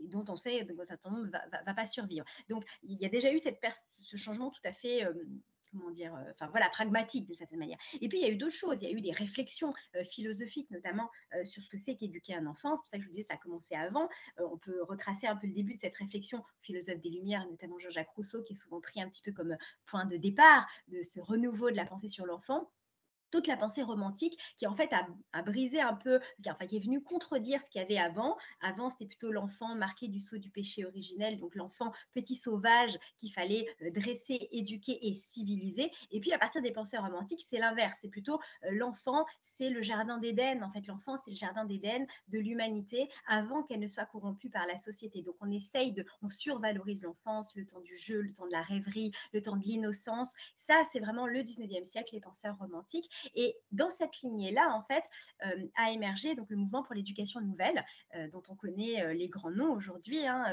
dont on sait qu'un certain nombre ne va pas survivre. Donc, il y a déjà eu ce changement tout à fait comment dire, enfin voilà, pragmatique d'une certaine manière. Et puis il y a eu d'autres choses, il y a eu des réflexions philosophiques, notamment sur ce que c'est qu'éduquer un enfant. C'est pour ça que je vous disais, ça a commencé avant. On peut retracer un peu le début de cette réflexion, philosophe des Lumières, notamment Jean-Jacques Rousseau, qui est souvent pris un petit peu comme point de départ de ce renouveau de la pensée sur l'enfant. Toute la pensée romantique qui en fait a brisé un peu, qui est venue contredire ce qu'il y avait avant. Avant, c'était plutôt l'enfant marqué du sceau du péché originel, donc l'enfant petit sauvage qu'il fallait dresser, éduquer et civiliser. Et puis à partir des pensées romantiques, c'est l'inverse. C'est plutôt l'enfant, c'est le jardin d'Éden. En fait, l'enfant, c'est le jardin d'Éden de l'humanité avant qu'elle ne soit corrompue par la société. Donc on survalorise l'enfance, le temps du jeu, le temps de la rêverie, le temps de l'innocence. Ça, c'est vraiment le 19e siècle, les penseurs romantiques. Et dans cette lignée-là, en fait, a émergé donc le mouvement pour l'éducation nouvelle, dont on connaît les grands noms aujourd'hui, hein,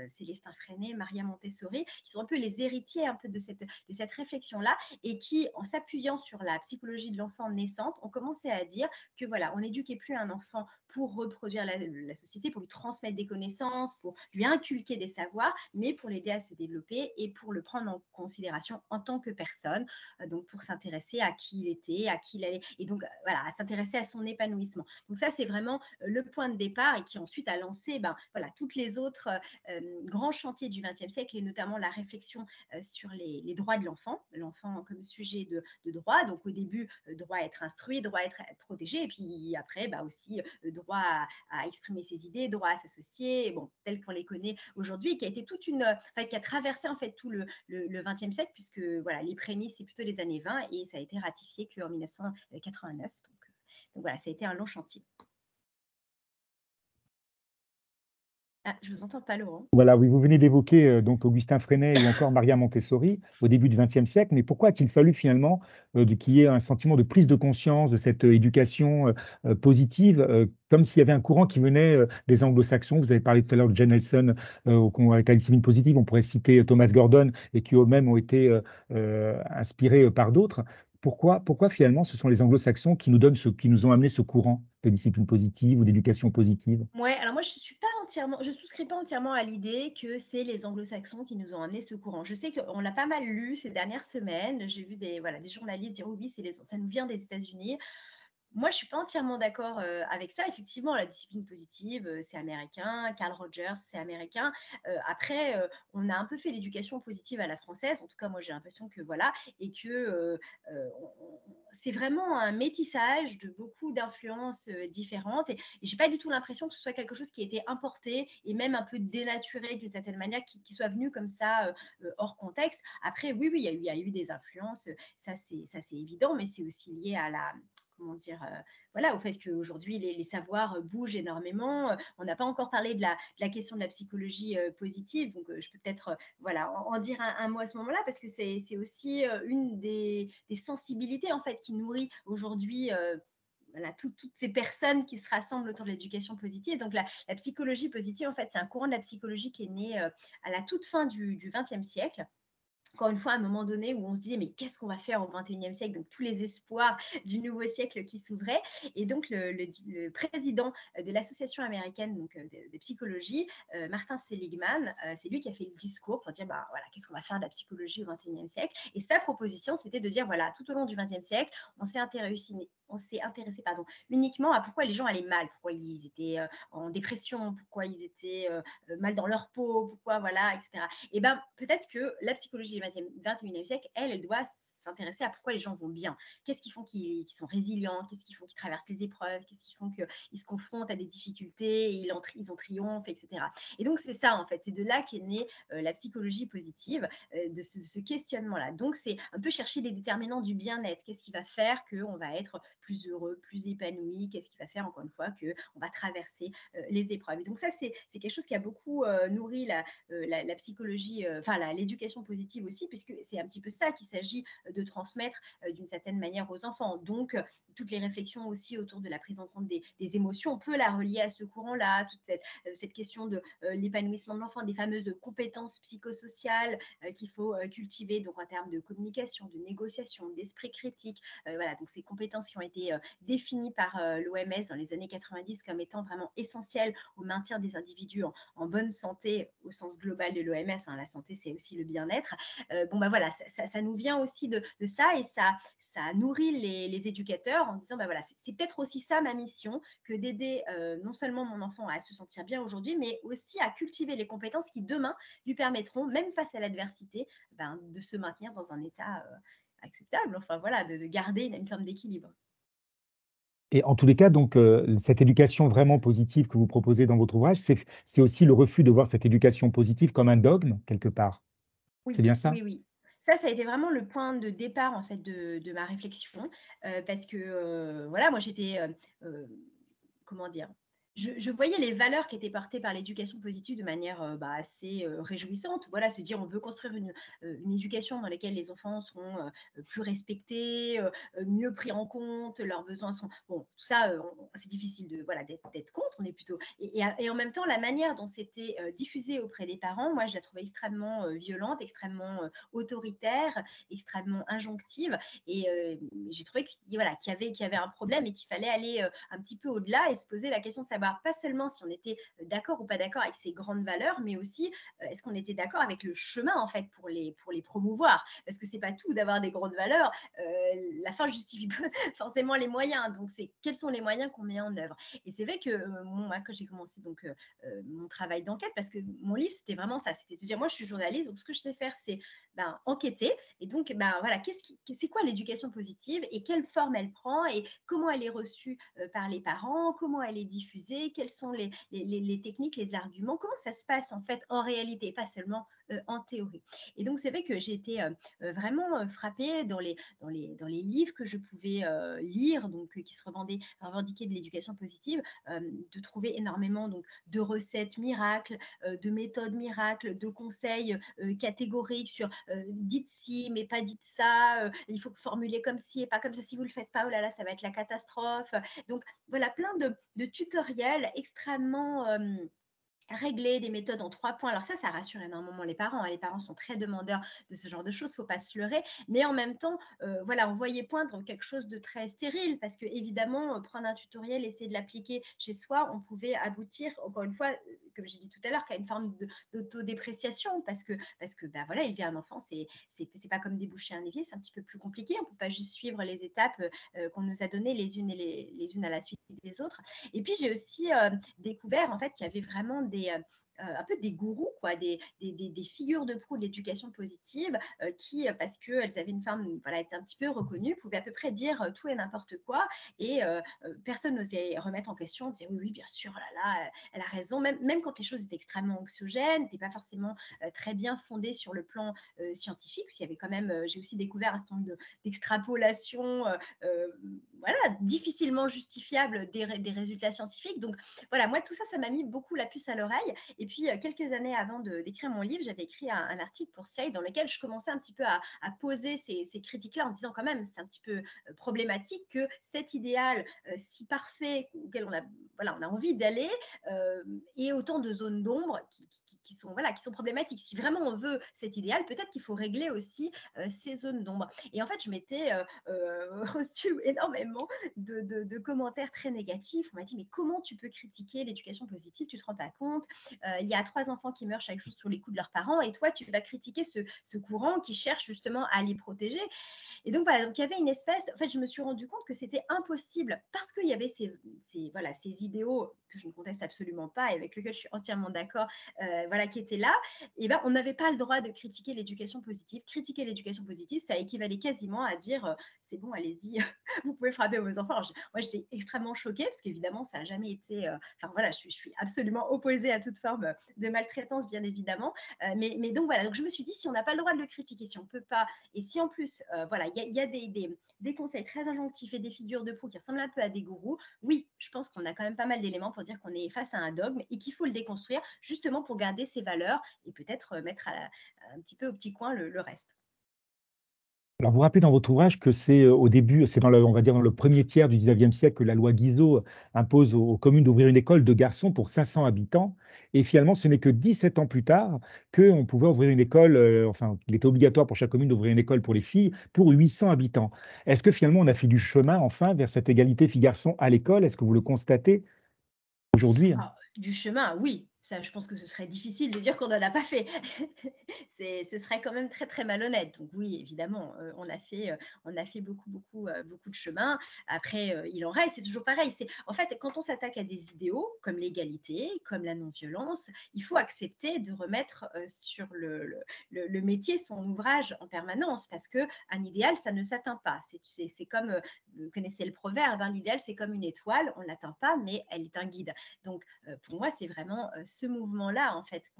Célestin Freinet, Maria Montessori, qui sont un peu les héritiers un peu de cette réflexion-là, et qui, en s'appuyant sur la psychologie de l'enfant naissante, ont commencé à dire que voilà, on n'éduquait plus un enfant pour reproduire la société, pour lui transmettre des connaissances, pour lui inculquer des savoirs, mais pour l'aider à se développer et pour le prendre en considération en tant que personne, donc pour s'intéresser à qui il était, à qui il allait, et donc voilà, à s'intéresser à son épanouissement. Donc ça, c'est vraiment le point de départ, et qui ensuite a lancé voilà, toutes les autres grands chantiers du XXe siècle, et notamment la réflexion sur les droits de l'enfant comme sujet de droit. Donc au début, droit à être instruit, droit à être protégé, et puis après aussi droit à exprimer ses idées, droit à s'associer, bon, tel qu'on les connaît aujourd'hui, qui a été qui a traversé en fait tout le XXe siècle, puisque voilà, les prémices, c'est plutôt les années 20, et ça a été ratifié qu'en 1989. Donc voilà, ça a été un long chantier. Ah, je vous entends pas, Laurent. Voilà, oui, vous venez d'évoquer donc Augustin Freinet ou encore Maria Montessori au début du XXe siècle, mais pourquoi a-t-il fallu finalement qu'il y ait un sentiment de prise de conscience de cette éducation positive, comme s'il y avait un courant qui venait des anglo-saxons? Vous avez parlé tout à l'heure de Jane Nelson avec la discipline positive, on pourrait citer Thomas Gordon, et qui eux-mêmes ont été inspirés par d'autres. Pourquoi finalement ce sont les anglo-saxons qui nous ont amené ce courant de discipline positive ou d'éducation positive? Ouais, alors moi je souscris pas entièrement à l'idée que c'est les anglo-saxons qui nous ont amené ce courant. Je sais qu'on l'a pas mal lu ces dernières semaines. J'ai vu des journalistes dire: «Oui, ça nous vient des États-Unis». Moi, je suis pas entièrement d'accord avec ça. Effectivement, la discipline positive, c'est américain. Carl Rogers, c'est américain. Après, on a un peu fait l'éducation positive à la française. En tout cas, moi, j'ai l'impression que voilà, et que c'est vraiment un métissage de beaucoup d'influences différentes. Et j'ai pas du tout l'impression que ce soit quelque chose qui a été importé et même un peu dénaturé d'une certaine manière, qui soit venu comme ça hors contexte. Après, oui, oui, il y a eu des influences. Ça, c'est évident, mais c'est aussi lié à la comment dire, voilà, au fait qu'aujourd'hui, les savoirs bougent énormément. On n'a pas encore parlé de la question de la psychologie positive, donc je peux peut-être voilà, en dire un mot à ce moment-là, parce que c'est aussi une des sensibilités en fait qui nourrit aujourd'hui voilà, toutes ces personnes qui se rassemblent autour de l'éducation positive. Donc la psychologie positive, en fait, c'est un courant de la psychologie qui est né à la toute fin du XXe siècle, encore une fois, à un moment donné où on se disait, mais qu'est-ce qu'on va faire au 21e siècle? Donc, tous les espoirs du nouveau siècle qui s'ouvraient. Et donc, le président de l'association américaine de psychologie, Martin Seligman, c'est lui qui a fait le discours pour dire, bah, voilà, qu'est-ce qu'on va faire de la psychologie au 21e siècle? Et sa proposition, c'était de dire, voilà, tout au long du 20e siècle, on s'est intéressé uniquement à pourquoi les gens allaient mal, pourquoi ils étaient en dépression, pourquoi ils étaient mal dans leur peau, pourquoi, voilà, etc. Et ben peut-être que la psychologie du 21e siècle, elle doit s'intéresser à pourquoi les gens vont bien. Qu'est-ce qui font qu'ils sont résilients? Qu'est-ce qui font qu'ils traversent les épreuves? Qu'est-ce qui font qu'ils se confrontent à des difficultés et ils en triomphent, etc. Et donc, c'est ça, en fait. C'est de là qu'est née la psychologie positive, de ce questionnement-là. Donc, c'est un peu chercher les déterminants du bien-être. Qu'est-ce qui va faire qu'on va être plus heureux, plus épanoui? Qu'est-ce qui va faire, encore une fois, qu'on va traverser les épreuves? Et donc, ça, c'est quelque chose qui a beaucoup nourri la psychologie, enfin, l'éducation positive aussi, puisque c'est un petit peu ça qu'il s'agit de transmettre d'une certaine manière aux enfants. Donc, toutes les réflexions aussi autour de la prise en compte des émotions, on peut la relier à ce courant-là, toute cette question de l'épanouissement de l'enfant, des fameuses compétences psychosociales qu'il faut cultiver, donc en termes de communication, de négociation, d'esprit critique. Voilà, donc ces compétences qui ont été définies par l'OMS dans les années 90 comme étant vraiment essentielles au maintien des individus en bonne santé au sens global de l'OMS. Hein, la santé, c'est aussi le bien-être. Bon, bah voilà, ça nous vient aussi de ça et ça nourrit les éducateurs en disant, bah voilà, c'est peut-être aussi ça ma mission que d'aider non seulement mon enfant à se sentir bien aujourd'hui, mais aussi à cultiver les compétences qui demain lui permettront, même face à l'adversité, ben, de se maintenir dans un état acceptable, enfin voilà, de garder une forme d'équilibre. Et en tous les cas, donc, cette éducation vraiment positive que vous proposez dans votre ouvrage, c'est aussi le refus de voir cette éducation positive comme un dogme, quelque part. C'est Oui, bien ça? oui, oui. Ça a été vraiment le point de départ en fait de ma réflexion, parce que, voilà, moi j'étais, comment dire? Je voyais les valeurs qui étaient portées par l'éducation positive de manière, bah, assez, réjouissante. Voilà, se dire: «On veut construire une éducation dans laquelle les enfants seront, plus respectés, mieux pris en compte, leurs besoins sont» bon, tout ça, on c'est difficile de voilà, d'être contre, on est plutôt et en même temps, la manière dont c'était, diffusé auprès des parents, moi, je la trouvais extrêmement, violente, extrêmement, autoritaire, extrêmement injonctive et j'ai trouvé voilà, qu'il y avait un problème et qu'il fallait aller, un petit peu au-delà et se poser la question de savoir pas seulement si on était d'accord ou pas d'accord avec ces grandes valeurs, mais aussi est-ce qu'on était d'accord avec le chemin en fait pour les promouvoir. Parce que c'est pas tout d'avoir des grandes valeurs, la fin justifie pas forcément les moyens. Donc c'est quels sont les moyens qu'on met en œuvre. Et c'est vrai que moi quand j'ai commencé donc mon travail d'enquête, parce que mon livre c'était vraiment ça, c'était de dire moi je suis journaliste, donc ce que je sais faire c'est ben, enquêter et donc ben voilà c'est quoi l'éducation positive et quelle forme elle prend et comment elle est reçue par les parents, comment elle est diffusée, quelles sont les techniques, les arguments, comment ça se passe en fait en réalité, pas seulement en théorie. Et donc c'est vrai que j'ai été vraiment frappée dans les livres que je pouvais lire, donc qui se revendiquaient de l'éducation positive, de trouver énormément donc, de recettes miracles, de méthodes miracles, de conseils catégoriques sur dites ci, mais pas dites ça, il faut formuler comme ci et pas comme ça, si vous ne le faites pas, oh là là, ça va être la catastrophe. Donc voilà, plein de tutoriels extrêmement régler des méthodes en 3 points. Alors ça rassure énormément les parents, hein. Les parents sont très demandeurs de ce genre de choses, il ne faut pas se leurrer. Mais en même temps, voilà, on voyait poindre quelque chose de très stérile parce qu'évidemment, prendre un tutoriel, essayer de l'appliquer chez soi, on pouvait aboutir, encore une fois, comme j'ai dit tout à l'heure, qu'à une forme d'autodépréciation parce que bah, voilà, élever un enfant, c'est pas comme déboucher un évier, c'est un petit peu plus compliqué. On ne peut pas juste suivre les étapes qu'on nous a données les unes à la suite des autres. Et puis, j'ai aussi découvert en fait qu'il y avait vraiment un peu des gourous, quoi, des figures de proue de l'éducation positive qui, parce qu'elles avaient une forme, voilà, étaient un petit peu reconnues, pouvaient à peu près dire tout et n'importe quoi et personne n'osait remettre en question, dire oui, oui, bien sûr, oh là là, elle a raison, même quand les choses étaient extrêmement anxiogènes, n'étaient pas forcément très bien fondées sur le plan scientifique, parce qu'il y avait quand même, j'ai aussi découvert un certain nombre d'extrapolations, voilà, difficilement justifiables des résultats scientifiques. Donc, voilà, moi, tout ça, ça m'a mis beaucoup la puce à l'oreille. Et puis, quelques années avant d'écrire mon livre, j'avais écrit un article pour Slate dans lequel je commençais un petit peu à poser ces critiques-là en disant quand même, c'est un petit peu problématique que cet idéal si parfait auquel voilà, on a envie d'aller ait autant de zones d'ombre qui sont, voilà, qui sont problématiques. Si vraiment on veut cet idéal, peut-être qu'il faut régler aussi ces zones d'ombre. Et en fait, je m'étais reçu énormément de commentaires très négatifs. On m'a dit, mais comment tu peux critiquer l'éducation positive? Tu ne te rends pas compte? il y a 3 enfants qui meurent chaque jour sous les coups de leurs parents et toi, tu vas critiquer ce courant qui cherche justement à les protéger. Et donc, voilà, donc il y avait une espèce, en fait, je me suis rendu compte que c'était impossible parce qu'il y avait voilà, ces idéaux que je ne conteste absolument pas et avec lesquels je suis entièrement d'accord, voilà, qui étaient là. Et ben, on n'avait pas le droit de critiquer l'éducation positive. Critiquer l'éducation positive, ça équivalait quasiment à dire c'est bon, allez-y, vous pouvez frapper vos enfants. Alors, moi, j'étais extrêmement choquée parce qu'évidemment, ça n'a jamais été. Enfin, voilà, je suis absolument opposée à toute forme de maltraitance, bien évidemment. Mais donc, voilà, donc je me suis dit, si on n'a pas le droit de le critiquer, si on ne peut pas, et si en plus, voilà, il y a des conseils très injonctifs et des figures de proue qui ressemblent un peu à des gourous, oui, je pense qu'on a quand même pas mal d'éléments pour dire qu'on est face à un dogme et qu'il faut le déconstruire justement pour garder ses valeurs et peut-être mettre un petit peu au petit coin le reste. Alors, vous rappelez dans votre ouvrage que c'est, au début, c'est dans le on va dire dans le premier tiers du 19e siècle que la loi Guizot impose aux communes d'ouvrir une école de garçons pour 500 habitants et finalement ce n'est que 17 ans plus tard qu'on pouvait ouvrir une école, enfin, il était obligatoire pour chaque commune d'ouvrir une école pour les filles pour 800 habitants. Est-ce que finalement on a fait du chemin enfin vers cette égalité filles-garçons à l'école? Est-ce que vous le constatez aujourd'hui? Alors, du chemin, oui, ça, je pense que ce serait difficile de dire qu'on n'en a pas fait. Ce serait quand même très, très malhonnête. Donc oui, évidemment, on a fait beaucoup, beaucoup, beaucoup de chemin. Après, il en reste, c'est toujours pareil. En fait, quand on s'attaque à des idéaux comme l'égalité, comme la non-violence, il faut accepter de remettre sur le métier son ouvrage en permanence parce qu'un idéal, ça ne s'atteint pas. C'est comme, vous connaissez le proverbe, hein, l'idéal, c'est comme une étoile, on ne l'atteint pas, mais elle est un guide. Donc, pour moi, c'est vraiment ce mouvement-là, en fait,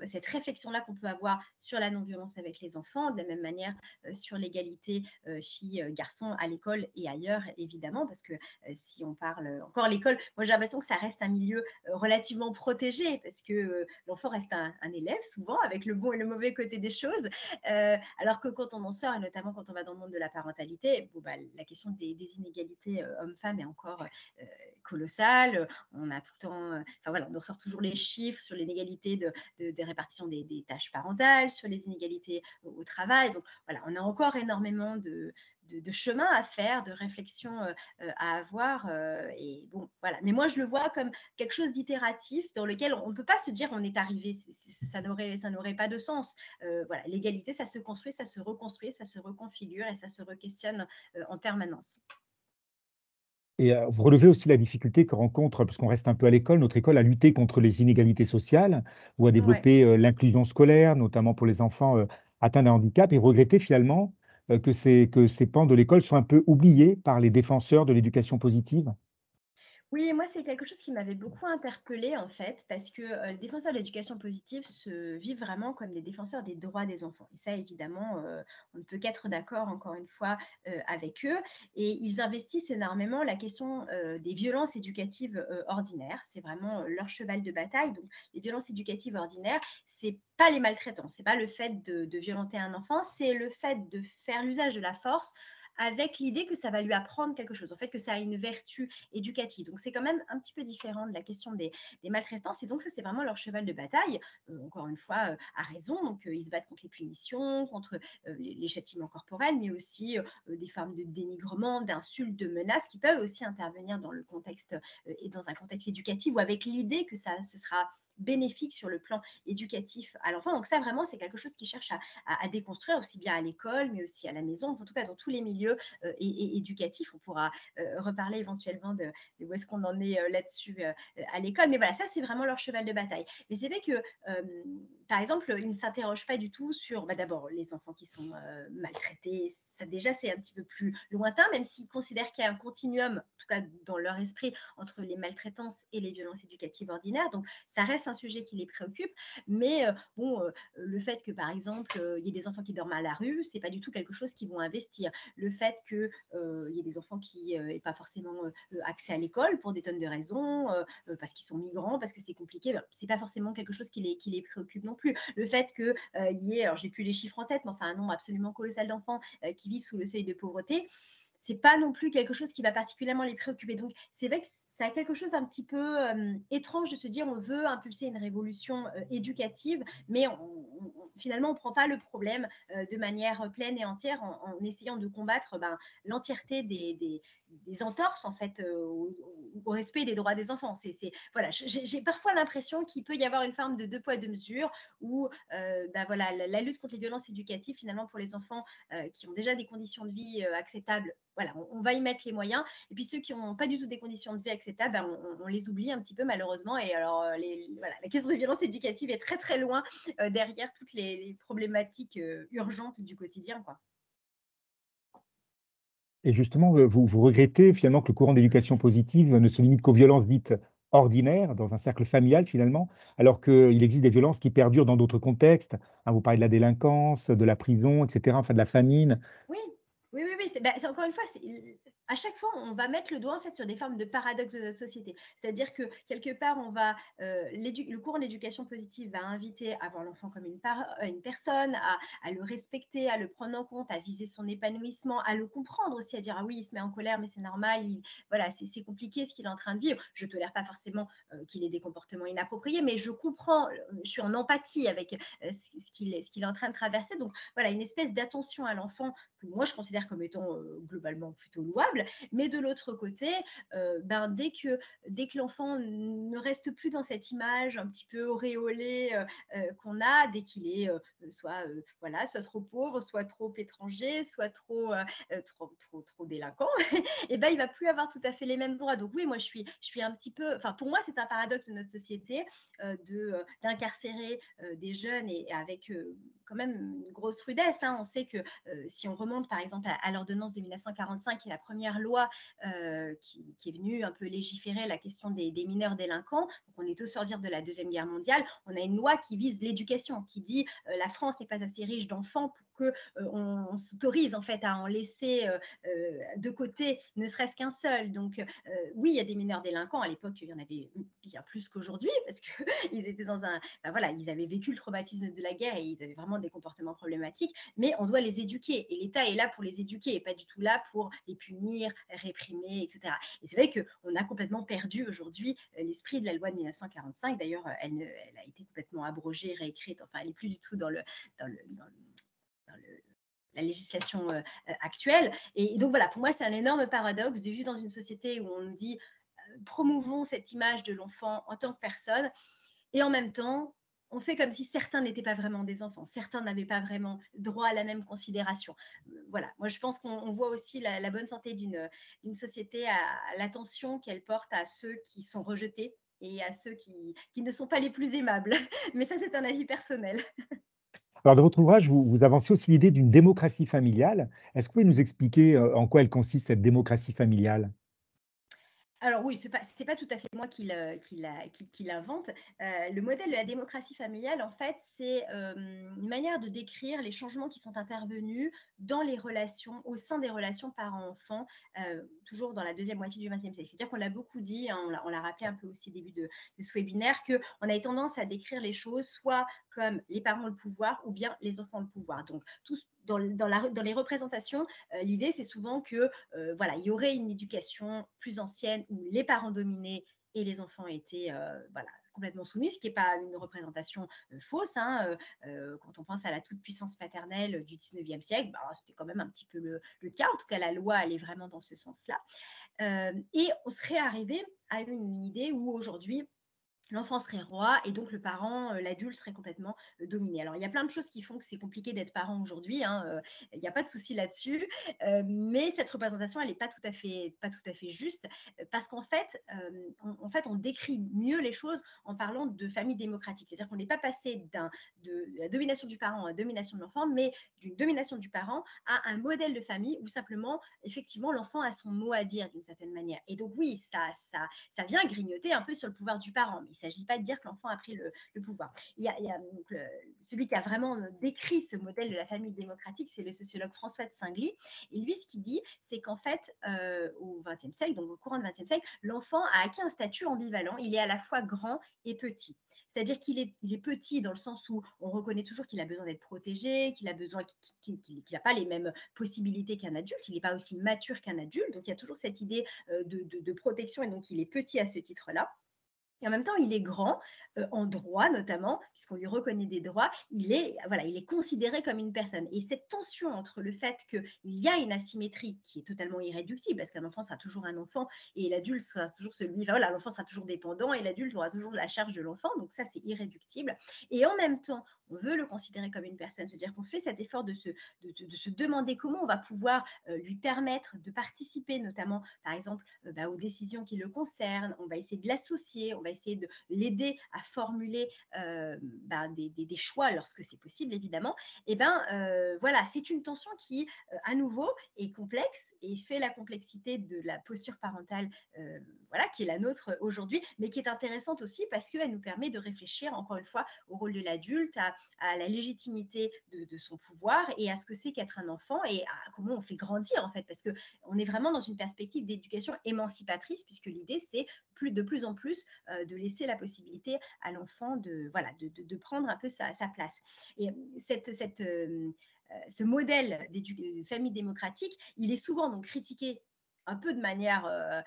cette réflexion-là qu'on peut avoir sur la non-violence avec les enfants, de la même manière sur l'égalité filles-garçons à l'école et ailleurs, évidemment, parce que si on parle encore l'école, moi j'ai l'impression que ça reste un milieu relativement protégé, parce que l'enfant reste un élève souvent, avec le bon et le mauvais côté des choses, alors que quand on en sort, et notamment quand on va dans le monde de la parentalité, bon, bah, la question des inégalités hommes-femmes est encore colossale. On a tout le temps, enfin voilà, on ressort toujours les chiffres sur l'inégalité de répartition des tâches parentales, sur les inégalités au travail. Donc voilà, on a encore énormément de chemin à faire, de réflexion à avoir. Et bon, voilà. Mais moi, je le vois comme quelque chose d'itératif dans lequel on ne peut pas se dire on est arrivé. Ça n'aurait pas de sens. Voilà, l'égalité, ça se construit, ça se reconstruit, ça se reconfigure et ça se re-questionne en permanence. Et vous relevez aussi la difficulté que rencontre, parce qu'on reste un peu à l'école, notre école à lutter contre les inégalités sociales ou à Ouais. développer, l'inclusion scolaire, notamment pour les enfants, atteints d'un handicap et regretter finalement, que ces pans de l'école soient un peu oubliés par les défenseurs de l'éducation positive? Oui, moi, c'est quelque chose qui m'avait beaucoup interpellée, en fait, parce que les défenseurs de l'éducation positive se vivent vraiment comme des défenseurs des droits des enfants. Et ça, évidemment, on ne peut qu'être d'accord, encore une fois, avec eux. Et ils investissent énormément la question des violences éducatives ordinaires. C'est vraiment leur cheval de bataille. Donc, les violences éducatives ordinaires, c'est pas les maltraitants, c'est pas le fait de violenter un enfant, c'est le fait de faire l'usage de la force avec l'idée que ça va lui apprendre quelque chose, en fait, que ça a une vertu éducative. Donc, c'est quand même un petit peu différent de la question des maltraitances. Et donc, ça, c'est vraiment leur cheval de bataille, encore une fois, à raison. Donc, ils se battent contre les punitions, contre les châtiments corporels, mais aussi des formes de dénigrement, d'insultes, de menaces qui peuvent aussi intervenir dans le contexte et dans un contexte éducatif ou avec l'idée que ce sera bénéfique sur le plan éducatif à l'enfant. Donc ça, vraiment, c'est quelque chose qui cherche à déconstruire aussi bien à l'école, mais aussi à la maison, en tout cas dans tous les milieux éducatifs. On pourra reparler éventuellement de où est-ce qu'on en est là-dessus à l'école. Mais voilà, ça, c'est vraiment leur cheval de bataille. Mais c'est vrai que, par exemple, ils ne s'interrogent pas du tout sur, bah, d'abord, les enfants qui sont maltraités. Ça, déjà, c'est un petit peu plus lointain, même s'ils considèrent qu'il y a un continuum, en tout cas dans leur esprit, entre les maltraitances et les violences éducatives ordinaires. Donc, ça reste un sujet qui les préoccupe. Mais bon, le fait que, par exemple, il y ait des enfants qui dorment à la rue, c'est pas du tout quelque chose qu'ils vont investir. Le fait qu'il y ait des enfants qui n'aient pas forcément accès à l'école pour des tonnes de raisons, parce qu'ils sont migrants, parce que c'est compliqué, ben, c'est pas forcément quelque chose qui les préoccupe non plus. Le fait qu'il y ait, alors j'ai plus les chiffres en tête, mais enfin un nombre absolument colossal d'enfants qui vivent sous le seuil de pauvreté, c'est pas non plus quelque chose qui va particulièrement les préoccuper. Donc, c'est vrai que ça a quelque chose un petit peu étrange de se dire on veut impulser une révolution éducative, mais finalement on ne prend pas le problème de manière pleine et entière en essayant de combattre l'entièreté des entorses en fait au respect des droits des enfants. Voilà, j'ai parfois l'impression qu'il peut y avoir une forme de deux poids deux mesures où voilà, la lutte contre les violences éducatives finalement pour les enfants qui ont déjà des conditions de vie acceptables, voilà, on va y mettre les moyens. Et puis ceux qui n'ont pas du tout des conditions de vie acceptables, on les oublie un petit peu malheureusement. Et alors, voilà, la question des violences éducatives est très très loin derrière toutes les problématiques urgentes du quotidien, quoi. Et justement, vous regrettez finalement que le courant d'éducation positive ne se limite qu'aux violences dites ordinaires, dans un cercle familial finalement, alors qu'il existe des violences qui perdurent dans d'autres contextes. Hein, vous parlez de la délinquance, de la prison, et cetera, enfin de la famine. Oui, oui, oui, oui, c'est encore une fois, à chaque fois, on va mettre le doigt en fait sur des formes de paradoxes de notre société. C'est-à-dire que quelque part, le cours en éducation positive va inviter à voir l'enfant comme une personne, à le respecter, à le prendre en compte, à viser son épanouissement, à le comprendre aussi, à dire ah oui, il se met en colère, mais c'est normal, voilà, c'est compliqué ce qu'il est en train de vivre. Je tolère pas forcément qu'il ait des comportements inappropriés, mais je comprends, je suis en empathie avec ce qu'il est en train de traverser. Donc voilà, une espèce d'attention à l'enfant que moi je considère comme étant globalement plutôt louable, mais de l'autre côté, dès que l'enfant ne reste plus dans cette image un petit peu auréolée qu'on a, dès qu'il est voilà, soit trop pauvre, soit trop étranger, soit trop délinquant, et ben il va plus avoir tout à fait les mêmes droits. Donc oui, moi je suis un petit peu, enfin pour moi c'est un paradoxe de notre société d'incarcérer des jeunes et avec quand même une grosse rudesse. Hein. On sait que si on remonte par exemple à l'ordonnance de 1945, qui est la première loi qui est venue un peu légiférer la question des mineurs délinquants, donc on est au sortir de la Deuxième Guerre mondiale, on a une loi qui vise l'éducation, qui dit la France n'est pas assez riche d'enfants pour que on s'autorise en fait à en laisser de côté ne serait-ce qu'un seul. Donc oui, il y a des mineurs délinquants. À l'époque, il y en avait bien plus qu'aujourd'hui parce qu'ils étaient voilà, ils avaient vécu le traumatisme de la guerre et ils avaient vraiment des comportements problématiques, mais on doit les éduquer et l'État est là pour les éduquer et pas du tout là pour les punir, réprimer, etc. Et c'est vrai qu'on a complètement perdu aujourd'hui l'esprit de la loi de 1945. D'ailleurs, elle a été complètement abrogée, réécrite, enfin, elle n'est plus du tout dans le, dans le, dans le la législation actuelle. Et donc voilà, pour moi, c'est un énorme paradoxe de vivre dans une société où on nous dit promouvons cette image de l'enfant en tant que personne, et en même temps, on fait comme si certains n'étaient pas vraiment des enfants, certains n'avaient pas vraiment droit à la même considération. Voilà, moi je pense qu'on voit aussi la bonne santé d'une société à l'attention qu'elle porte à ceux qui sont rejetés et à ceux qui ne sont pas les plus aimables. Mais ça, c'est un avis personnel. Alors, dans votre ouvrage, vous avancez aussi l'idée d'une démocratie familiale. Est-ce que vous pouvez nous expliquer en quoi elle consiste, cette démocratie familiale? Alors oui, c'est pas tout à fait moi qui l'invente. Le modèle de la démocratie familiale, en fait, c'est une manière de décrire les changements qui sont intervenus dans les relations, au sein des relations parents-enfants, toujours dans la deuxième moitié du XXe siècle. C'est-à-dire qu'on l'a beaucoup dit, hein, on l'a rappelé un peu aussi au début de ce webinaire, qu'on avait tendance à décrire les choses soit comme les parents ont le pouvoir ou bien les enfants ont le pouvoir. Donc, tous dans les représentations, l'idée, c'est souvent que voilà, il y aurait une éducation plus ancienne où les parents dominaient et les enfants étaient voilà, complètement soumis, ce qui n'est pas une représentation fausse. Hein, quand on pense à la toute-puissance paternelle du 19e siècle, bah, c'était quand même un petit peu le cas. En tout cas, la loi allait vraiment dans ce sens-là. Et on serait arrivé à une idée où aujourd'hui, l'enfant serait roi et donc le parent, l'adulte serait complètement dominé. Alors, il y a plein de choses qui font que c'est compliqué d'être parent aujourd'hui, hein, il n'y a pas de souci là-dessus, mais cette représentation, elle n'est pas tout à fait juste, parce qu'en fait, on décrit mieux les choses en parlant de famille démocratique. C'est-à-dire qu'on n'est pas passé de la domination du parent à la domination de l'enfant, mais d'une domination du parent à un modèle de famille où simplement, effectivement, l'enfant a son mot à dire d'une certaine manière. Et donc oui, ça vient grignoter un peu sur le pouvoir du parent, mais il s'agit pas de dire que l'enfant a pris le pouvoir. Il y a donc celui qui a vraiment décrit ce modèle de la famille démocratique, c'est le sociologue François de Singly. Et lui, ce qu'il dit, c'est qu'en fait, au XXe siècle, donc au courant du XXe siècle, l'enfant a acquis un statut ambivalent. Il est à la fois grand et petit. C'est-à-dire qu'il est petit dans le sens où on reconnaît toujours qu'il a besoin d'être protégé, qu'il n'a pas les mêmes possibilités qu'un adulte, il n'est pas aussi mature qu'un adulte. Donc il y a toujours cette idée de protection et donc il est petit à ce titre-là. Et en même temps, il est grand, en droit notamment, puisqu'on lui reconnaît des droits. Il est considéré comme une personne. Et cette tension entre le fait qu'il y a une asymétrie qui est totalement irréductible, parce qu'un enfant sera toujours un enfant et l'adulte sera toujours celui, enfin, voilà, l'enfant sera toujours dépendant et l'adulte aura toujours la charge de l'enfant. Donc ça, c'est irréductible. Et en même temps, on veut le considérer comme une personne, c'est-à-dire qu'on fait cet effort de se demander comment on va pouvoir lui permettre de participer, notamment, par exemple, aux décisions qui le concernent. On va essayer de l'associer, on va essayer de l'aider à formuler des choix lorsque c'est possible, évidemment. Et voilà, c'est une tension qui, à nouveau, est complexe et fait la complexité de la posture parentale, voilà, qui est la nôtre aujourd'hui, mais qui est intéressante aussi parce qu'elle nous permet de réfléchir, encore une fois, au rôle de l'adulte, à la légitimité de son pouvoir et à ce que c'est qu'être un enfant et à comment on fait grandir, en fait, parce qu'on est vraiment dans une perspective d'éducation émancipatrice, puisque l'idée, c'est de plus en plus de laisser la possibilité à l'enfant de prendre un peu sa place. Et ce modèle de famille démocratique, il est souvent donc critiqué un peu de manière,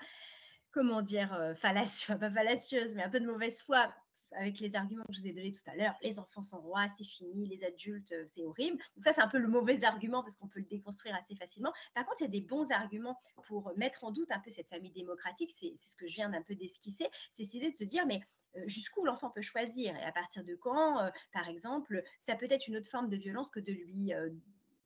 comment dire, fallacieuse, pas fallacieuse, mais un peu de mauvaise foi, avec les arguments que je vous ai donnés tout à l'heure, les enfants sont rois, c'est fini, les adultes, c'est horrible. Donc ça, c'est un peu le mauvais argument parce qu'on peut le déconstruire assez facilement. Par contre, il y a des bons arguments pour mettre en doute un peu cette famille démocratique. C'est ce que je viens d'un peu d'esquisser. C'est cette idée de se dire, mais jusqu'où l'enfant peut choisir et à partir de quand, par exemple, ça peut être une autre forme de violence que de lui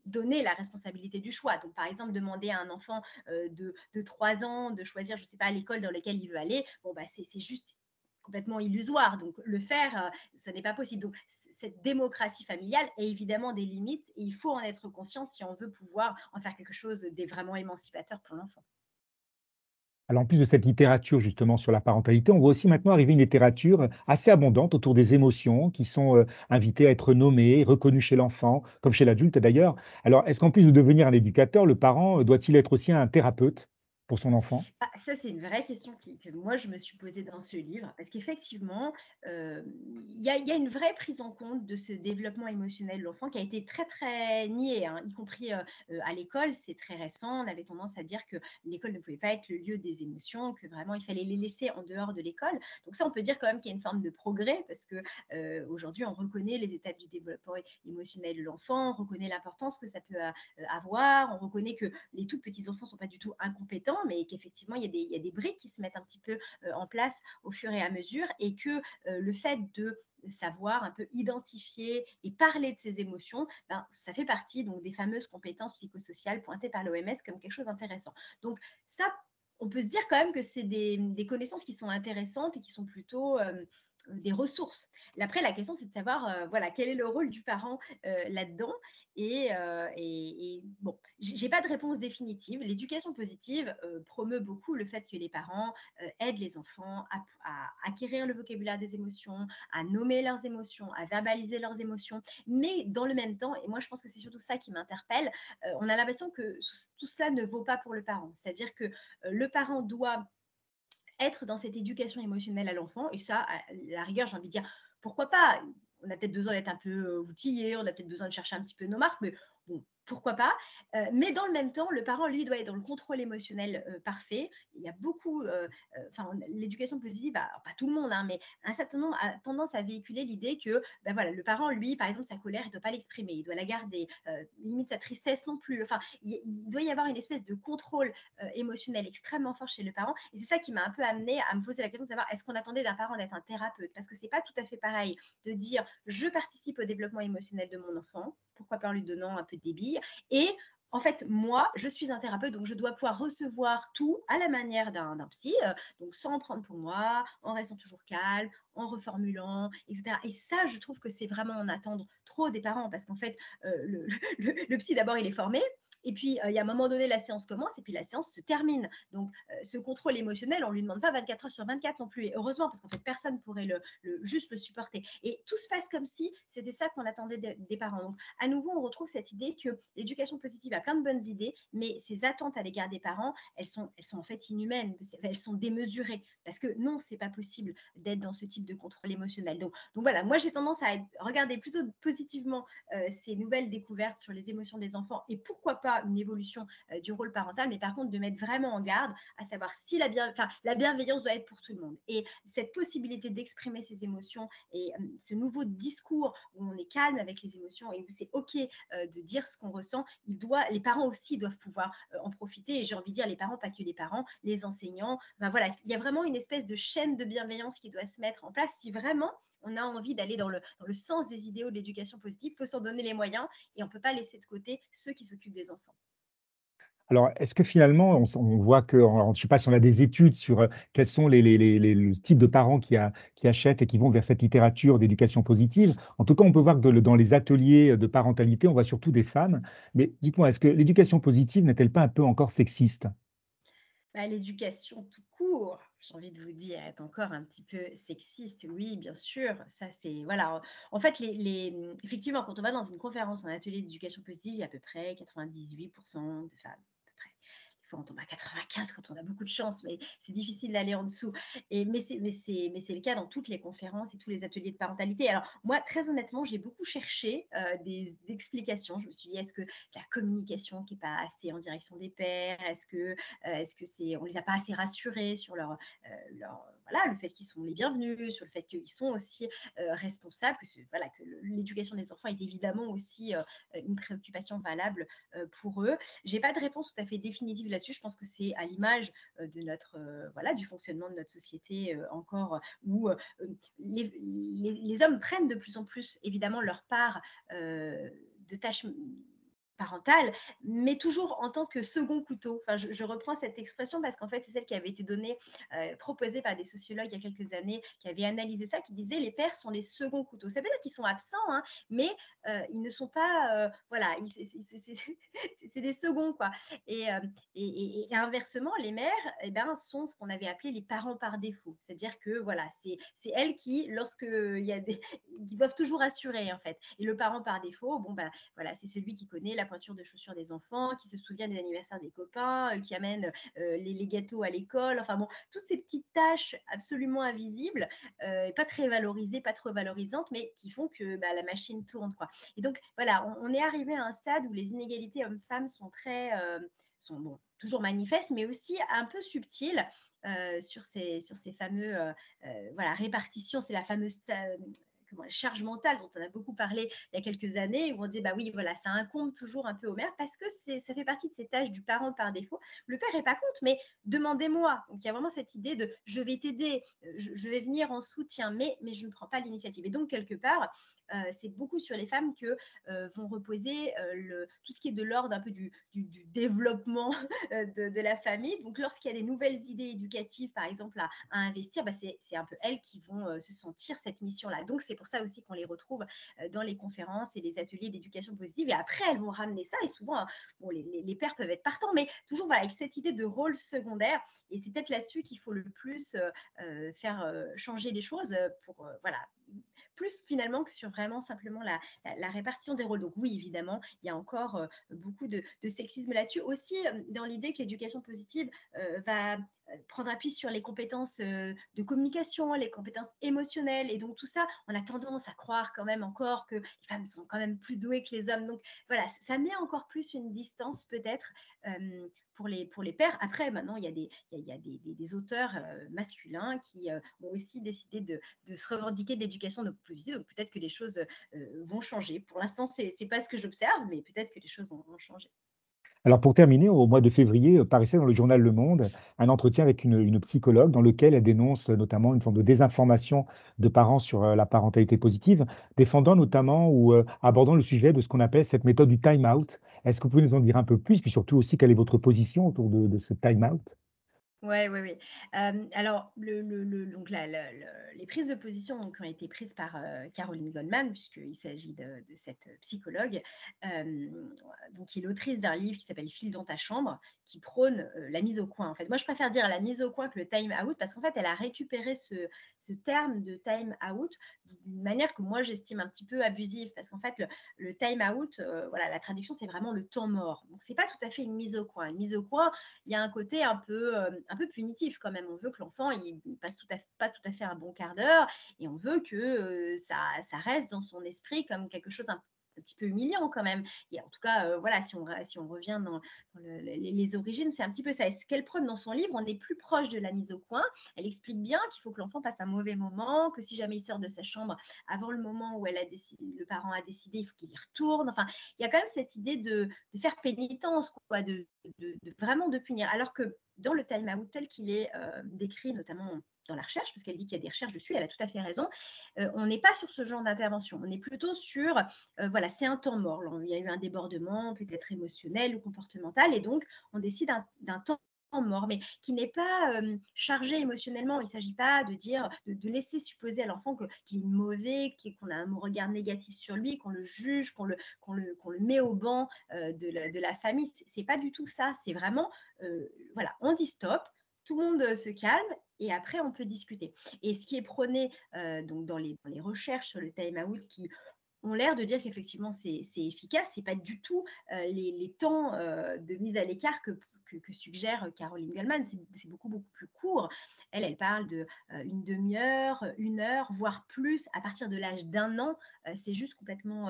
donner la responsabilité du choix. Donc, par exemple, demander à un enfant de 3 ans de choisir, je ne sais pas, l'école dans laquelle il veut aller, bon, c'est juste complètement illusoire. Donc, le faire, ça n'est pas possible. Donc, cette démocratie familiale a évidemment des limites et il faut en être conscient si on veut pouvoir en faire quelque chose de vraiment émancipateur pour l'enfant. Alors, en plus de cette littérature justement sur la parentalité, on voit aussi maintenant arriver une littérature assez abondante autour des émotions qui sont invitées à être nommées, reconnues chez l'enfant, comme chez l'adulte d'ailleurs. Alors, est-ce qu'en plus de devenir un éducateur, le parent doit-il être aussi un thérapeute pour son enfant? Ah, ça, c'est une vraie question que moi, je me suis posée dans ce livre, parce qu'effectivement, il y a une vraie prise en compte de ce développement émotionnel de l'enfant qui a été très, très nié, hein, y compris à l'école. C'est très récent. On avait tendance à dire que l'école ne pouvait pas être le lieu des émotions, que vraiment, il fallait les laisser en dehors de l'école. Donc ça, on peut dire quand même qu'il y a une forme de progrès, parce que aujourd'hui, on reconnaît les étapes du développement émotionnel de l'enfant, on reconnaît l'importance que ça peut avoir, on reconnaît que les tout petits enfants ne sont pas du tout incompétents, mais qu'effectivement, il y a des briques qui se mettent un petit peu en place au fur et à mesure et que le fait de savoir un peu identifier et parler de ses émotions, ça fait partie donc des fameuses compétences psychosociales pointées par l'OMS comme quelque chose d'intéressant. Donc ça, on peut se dire quand même que c'est des connaissances qui sont intéressantes et qui sont plutôt des ressources. Après, la question, c'est de savoir voilà, quel est le rôle du parent là-dedans. Et bon, j'ai pas de réponse définitive. L'éducation positive promeut beaucoup le fait que les parents aident les enfants à acquérir le vocabulaire des émotions, à nommer leurs émotions, à verbaliser leurs émotions. Mais dans le même temps, et moi je pense que c'est surtout ça qui m'interpelle, on a l'impression que tout cela ne vaut pas pour le parent. C'est-à-dire que le parent doit être dans cette éducation émotionnelle à l'enfant. Et ça, à la rigueur, j'ai envie de dire, pourquoi pas. On a peut-être besoin d'être un peu outillé, on a peut-être besoin de chercher un petit peu nos marques, mais bon, pourquoi pas. Mais dans le même temps, le parent, lui, doit être dans le contrôle émotionnel parfait. Il y a beaucoup, l'éducation positive, alors pas tout le monde, hein, mais un certain nombre a tendance à véhiculer l'idée que voilà, le parent, lui, par exemple, sa colère, il ne doit pas l'exprimer, il doit la garder, limite sa tristesse non plus. Enfin, il doit y avoir une espèce de contrôle émotionnel extrêmement fort chez le parent. Et c'est ça qui m'a un peu amené à me poser la question de savoir est-ce qu'on attendait d'un parent d'être un thérapeute? Parce que c'est pas tout à fait pareil de dire je participe au développement émotionnel de mon enfant, pourquoi pas en lui donnant un peu de débit, et en fait, moi, je suis un thérapeute, donc je dois pouvoir recevoir tout à la manière d'un psy, donc sans en prendre pour moi, en restant toujours calme, en reformulant, etc. Et ça, je trouve que c'est vraiment en attendre trop des parents, parce qu'en fait, le psy, d'abord, il est formé, Et puis, il y a un moment donné, la séance commence et puis la séance se termine. Donc, ce contrôle émotionnel, on ne lui demande pas 24 heures sur 24 non plus. Et heureusement, parce qu'en fait, personne ne pourrait juste le supporter. Et tout se passe comme si c'était ça qu'on attendait des parents. Donc, à nouveau, on retrouve cette idée que l'éducation positive a plein de bonnes idées, mais ses attentes à l'égard des parents, elles sont en fait inhumaines, elles sont démesurées. Parce que non, c'est pas possible d'être dans ce type de contrôle émotionnel. Donc voilà, moi j'ai tendance à regarder plutôt positivement ces nouvelles découvertes sur les émotions des enfants et pourquoi pas une évolution du rôle parental, mais par contre de mettre vraiment en garde à savoir si la bienveillance doit être pour tout le monde. Et cette possibilité d'exprimer ses émotions et ce nouveau discours où on est calme avec les émotions et où c'est OK de dire ce qu'on ressent, les parents aussi doivent pouvoir en profiter. Et j'ai envie de dire les parents, pas que les parents, les enseignants. Ben voilà, il y a vraiment une espèce de chaîne de bienveillance qui doit se mettre en place si vraiment on a envie d'aller dans le sens des idéaux de l'éducation positive. Il faut s'en donner les moyens et on ne peut pas laisser de côté ceux qui s'occupent des enfants. Alors, est-ce que finalement, on voit que, je ne sais pas si on a des études sur quels sont le type de parents qui achètent et qui vont vers cette littérature d'éducation positive. En tout cas, on peut voir que dans les ateliers de parentalité, on voit surtout des femmes. Mais dites-moi, est-ce que l'éducation positive n'est-elle pas un peu encore sexiste? Bah, l'éducation tout court, j'ai envie de vous dire, est encore un petit peu sexiste. Oui, bien sûr, ça c'est voilà. En fait, effectivement, quand on va dans une conférence, un atelier d'éducation positive, il y a à peu près 98% de femmes. À peu près. Des fois, on tombe à 95 quand on a beaucoup de chance, mais c'est difficile d'aller en dessous. Mais c'est le cas dans toutes les conférences et tous les ateliers de parentalité. Alors, moi, très honnêtement, j'ai beaucoup cherché des explications. Je me suis dit, est-ce que c'est la communication qui n'est pas assez en direction des pères? Est-ce que c'est, on les a pas assez rassurés sur voilà, le fait qu'ils sont les bienvenus, sur le fait qu'ils sont aussi responsables, voilà, que l'éducation des enfants est évidemment aussi une préoccupation valable pour eux. J'ai pas de réponse tout à fait définitive là-dessus. Je pense que c'est à l'image de notre voilà, du fonctionnement de notre société encore où les hommes prennent de plus en plus évidemment leur part de tâches parentale, mais toujours en tant que second couteau. Enfin, je reprends cette expression parce qu'en fait, c'est celle qui avait été donnée, proposée par des sociologues il y a quelques années, qui avaient analysé ça, qui disaient les pères sont les seconds couteaux. Ça veut dire qu'ils sont absents, hein, mais ils ne sont pas, voilà, c'est des seconds, quoi. Et inversement, les mères, eh ben, sont ce qu'on avait appelé les parents par défaut. C'est-à-dire que voilà, c'est elles qui, lorsque il y a qui doivent toujours assurer en fait. Et le parent par défaut, bon ben voilà, c'est celui qui connaît la pointure de chaussures des enfants, qui se souvient des anniversaires des copains, qui amène les gâteaux à l'école. Enfin bon, toutes ces petites tâches absolument invisibles, pas très valorisées, pas trop valorisantes, mais qui font que bah, la machine tourne, quoi. Et donc voilà, on est arrivé à un stade où les inégalités hommes-femmes sont sont bon, toujours manifestes, mais aussi un peu subtiles sur ces fameux voilà, répartitions. C'est la fameuse charge mentale dont on a beaucoup parlé il y a quelques années, où on disait, bah oui, voilà, ça incombe toujours un peu au mère parce que ça fait partie de ces tâches du parent par défaut. Le père n'est pas contre, mais demandez-moi. Donc il y a vraiment cette idée de je vais t'aider, je vais venir en soutien, mais je ne prends pas l'initiative. Et donc, quelque part, c'est beaucoup sur les femmes que vont reposer tout ce qui est de l'ordre un peu du développement de la famille. Donc, lorsqu'il y a des nouvelles idées éducatives, par exemple, à investir, bah, c'est un peu elles qui vont se sentir cette mission-là. Donc, c'est pour ça aussi qu'on les retrouve dans les conférences et les ateliers d'éducation positive. Et après, elles vont ramener ça. Et souvent, bon, les pères peuvent être partants, mais toujours voilà, avec cette idée de rôle secondaire. Et c'est peut-être là-dessus qu'il faut le plus faire changer les choses pour voilà, plus finalement que sur vraiment simplement la répartition des rôles. Donc oui, évidemment, il y a encore beaucoup de sexisme là-dessus. Aussi, dans l'idée que l'éducation positive va prendre appui sur les compétences de communication, les compétences émotionnelles. Et donc tout ça, on a tendance à croire quand même encore que les femmes sont quand même plus douées que les hommes. Donc voilà, ça met encore plus une distance peut-être pour les pères. Après, maintenant, il y a des auteurs masculins qui ont aussi décidé de se revendiquer de l'éducation positive. Donc peut-être que les choses vont changer. Pour l'instant, c'est pas ce que j'observe, mais peut-être que les choses vont changer. Alors pour terminer, au mois de février, paraissait dans le journal Le Monde un entretien avec une psychologue dans lequel elle dénonce, notamment une forme de désinformation de parents sur, la parentalité positive, défendant notamment ou, abordant le sujet de ce qu'on appelle cette méthode du time out. Est-ce que vous pouvez nous en dire un peu plus? Puis surtout aussi, quelle est votre position autour de ce time out? Ouais, oui, oui. Alors donc les prises de position donc qui ont été prises par, Caroline Goldman, puisqu'il s'agit de cette psychologue, donc qui est l'autrice d'un livre qui s'appelle «File dans ta chambre», qui prône, la mise au coin, en fait. Moi, je préfère dire la mise au coin que le time out parce qu'en fait, elle a récupéré ce terme de time out d'une manière que moi j'estime un petit peu abusive parce qu'en fait, le time out, voilà, la traduction, c'est vraiment le temps mort. Donc c'est pas tout à fait une mise au coin. Une mise au coin, il y a un côté un peu punitif quand même. On veut que l'enfant il passe pas tout à fait un bon quart d'heure et on veut que ça reste dans son esprit comme quelque chose un petit peu humiliant quand même. Et en tout cas, voilà, si on revient dans les origines, c'est un petit peu ça. Et ce qu'elle prône dans son livre, on est plus proche de la mise au coin. Elle explique bien qu'il faut que l'enfant passe un mauvais moment, que si jamais il sort de sa chambre avant le moment où le parent a décidé, il faut qu'il y retourne. Enfin, il y a quand même cette idée de faire pénitence, quoi, vraiment de punir. Alors que dans le time out tel qu'il est décrit, notamment dans la recherche, parce qu'elle dit qu'il y a des recherches dessus, elle a tout à fait raison, on n'est pas sur ce genre d'intervention. On est plutôt sur, voilà, c'est un temps mort. Il y a eu un débordement, peut-être émotionnel ou comportemental, et donc on décide d'un temps mort, mais qui n'est pas chargé émotionnellement. Il ne s'agit pas de dire, de laisser supposer à l'enfant qu'il est mauvais, qu'on a un regard négatif sur lui, qu'on le juge, qu'on le met au banc de la famille. C'est pas du tout ça. C'est vraiment, voilà, on dit stop, tout le monde se calme et après on peut discuter. Et ce qui est prôné donc dans les recherches sur le time out qui ont l'air de dire qu'effectivement c'est efficace, c'est pas du tout les temps de mise à l'écart que suggère Caroline Goldman. C'est beaucoup, beaucoup plus court. Elle parle de une demi-heure, une heure, voire plus à partir de l'âge d'un an. C'est juste complètement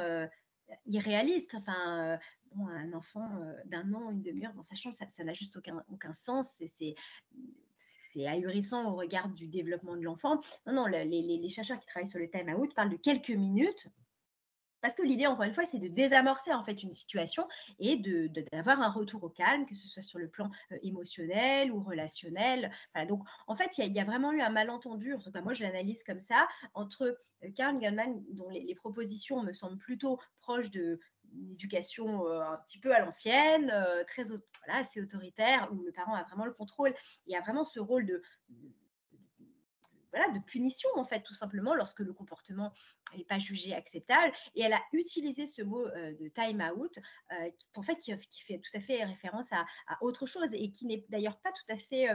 irréaliste. Enfin, bon, un enfant d'un an, une demi-heure dans sa chambre, ça n'a juste aucun sens. C'est ahurissant au regard du développement de l'enfant. Non, non, les chercheurs qui travaillent sur le time out parlent de quelques minutes parce que l'idée, encore une fois, c'est de désamorcer en fait une situation et d'avoir un retour au calme, que ce soit sur le plan émotionnel ou relationnel. Voilà, donc, en fait, il y a vraiment eu un malentendu, en tout cas, moi je l'analyse comme ça, entre Karen Goldman, dont les propositions me semblent plutôt proches d'une éducation un petit peu à l'ancienne, voilà, assez autoritaire, où le parent a vraiment le contrôle et a vraiment ce rôle voilà, de punition, en fait, tout simplement, lorsque le comportement n'est pas jugé acceptable. Et elle a utilisé ce mot de time out, en fait, qui fait tout à fait référence à autre chose et qui n'est d'ailleurs pas tout à fait,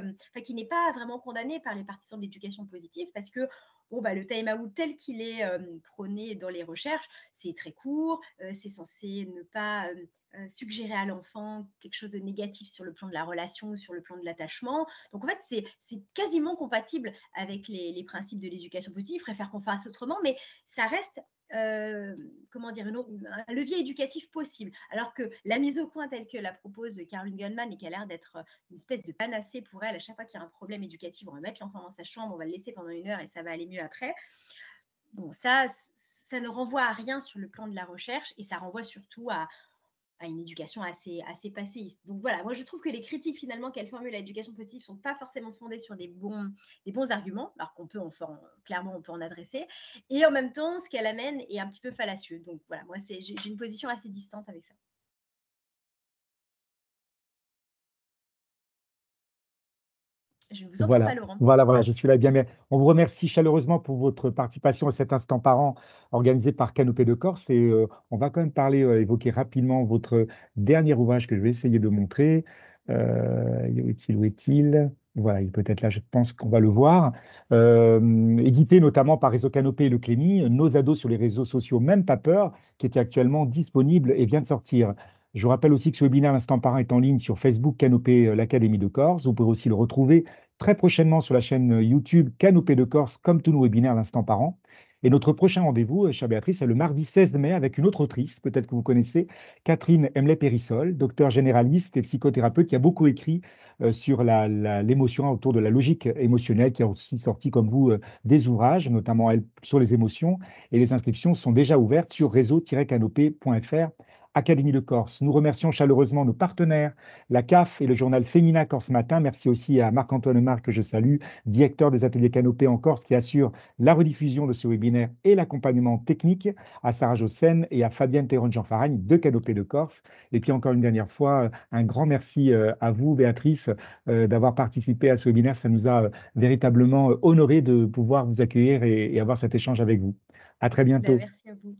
qui n'est pas vraiment condamné par les partisans de l'éducation positive parce que bon, bah, le time out tel qu'il est prôné dans les recherches, c'est très court, c'est censé ne pas suggérer à l'enfant quelque chose de négatif sur le plan de la relation ou sur le plan de l'attachement. Donc en fait, c'est quasiment compatible avec les principes de l'éducation positive. Je préfère qu'on fasse autrement, mais ça reste comment dire, un levier éducatif possible. Alors que la mise au point telle que la propose Caroline Goldman et qui a l'air d'être une espèce de panacée pour elle, à chaque fois qu'il y a un problème éducatif, on va mettre l'enfant dans sa chambre, on va le laisser pendant une heure et ça va aller mieux après. Bon, ça ne renvoie à rien sur le plan de la recherche et ça renvoie surtout à une éducation assez passéiste. Donc voilà, moi je trouve que les critiques finalement qu'elle formule à l'éducation positive ne sont pas forcément fondées sur des bons arguments, alors qu'on peut clairement on peut en adresser, et en même temps ce qu'elle amène est un petit peu fallacieux. Donc voilà, moi j'ai une position assez distante avec ça. Je ne vous entends pas, Voilà, Laurent. voilà, je suis là bien. Mais on vous remercie chaleureusement pour votre participation à cet instant parent organisé par Canopée de Corse. Et on va quand même parler, évoquer rapidement votre dernier ouvrage que je vais essayer de montrer. Où est-il? Où est-il? Voilà, il peut être là, je pense qu'on va le voir. Édité notamment par Réseau Canopée et Le Clémy, Nos ados sur les réseaux sociaux, même pas peur, qui était actuellement disponible et vient de sortir. Je vous rappelle aussi que ce webinaire L'Instant Parent est en ligne sur Facebook Canopée, l'Académie de Corse. Vous pouvez aussi le retrouver très prochainement sur la chaîne YouTube Canopée de Corse, comme tous nos webinaires l'instant par an. Et notre prochain rendez-vous, chère Béatrice, c'est le mardi 16 mai avec une autre autrice, peut-être que vous connaissez, Catherine Emlet-Périssol, docteur généraliste et psychothérapeute qui a beaucoup écrit sur l'émotion, autour de la logique émotionnelle, qui a aussi sorti, comme vous, des ouvrages, notamment elle, sur les émotions. Et les inscriptions sont déjà ouvertes sur réseau-canopé.fr Académie de Corse. Nous remercions chaleureusement nos partenaires, la CAF et le journal Féminin Corse Matin. Merci aussi à Marc-Antoine Lemar, que je salue, directeur des ateliers Canopée en Corse, qui assure la rediffusion de ce webinaire et l'accompagnement technique, à Sarah Jossen et à Fabienne Théron-Jean-Faragne de Canopée de Corse. Et puis encore une dernière fois, un grand merci à vous, Béatrice, d'avoir participé à ce webinaire. Ça nous a véritablement honoré de pouvoir vous accueillir et avoir cet échange avec vous. À très Ben, bientôt. merci à vous.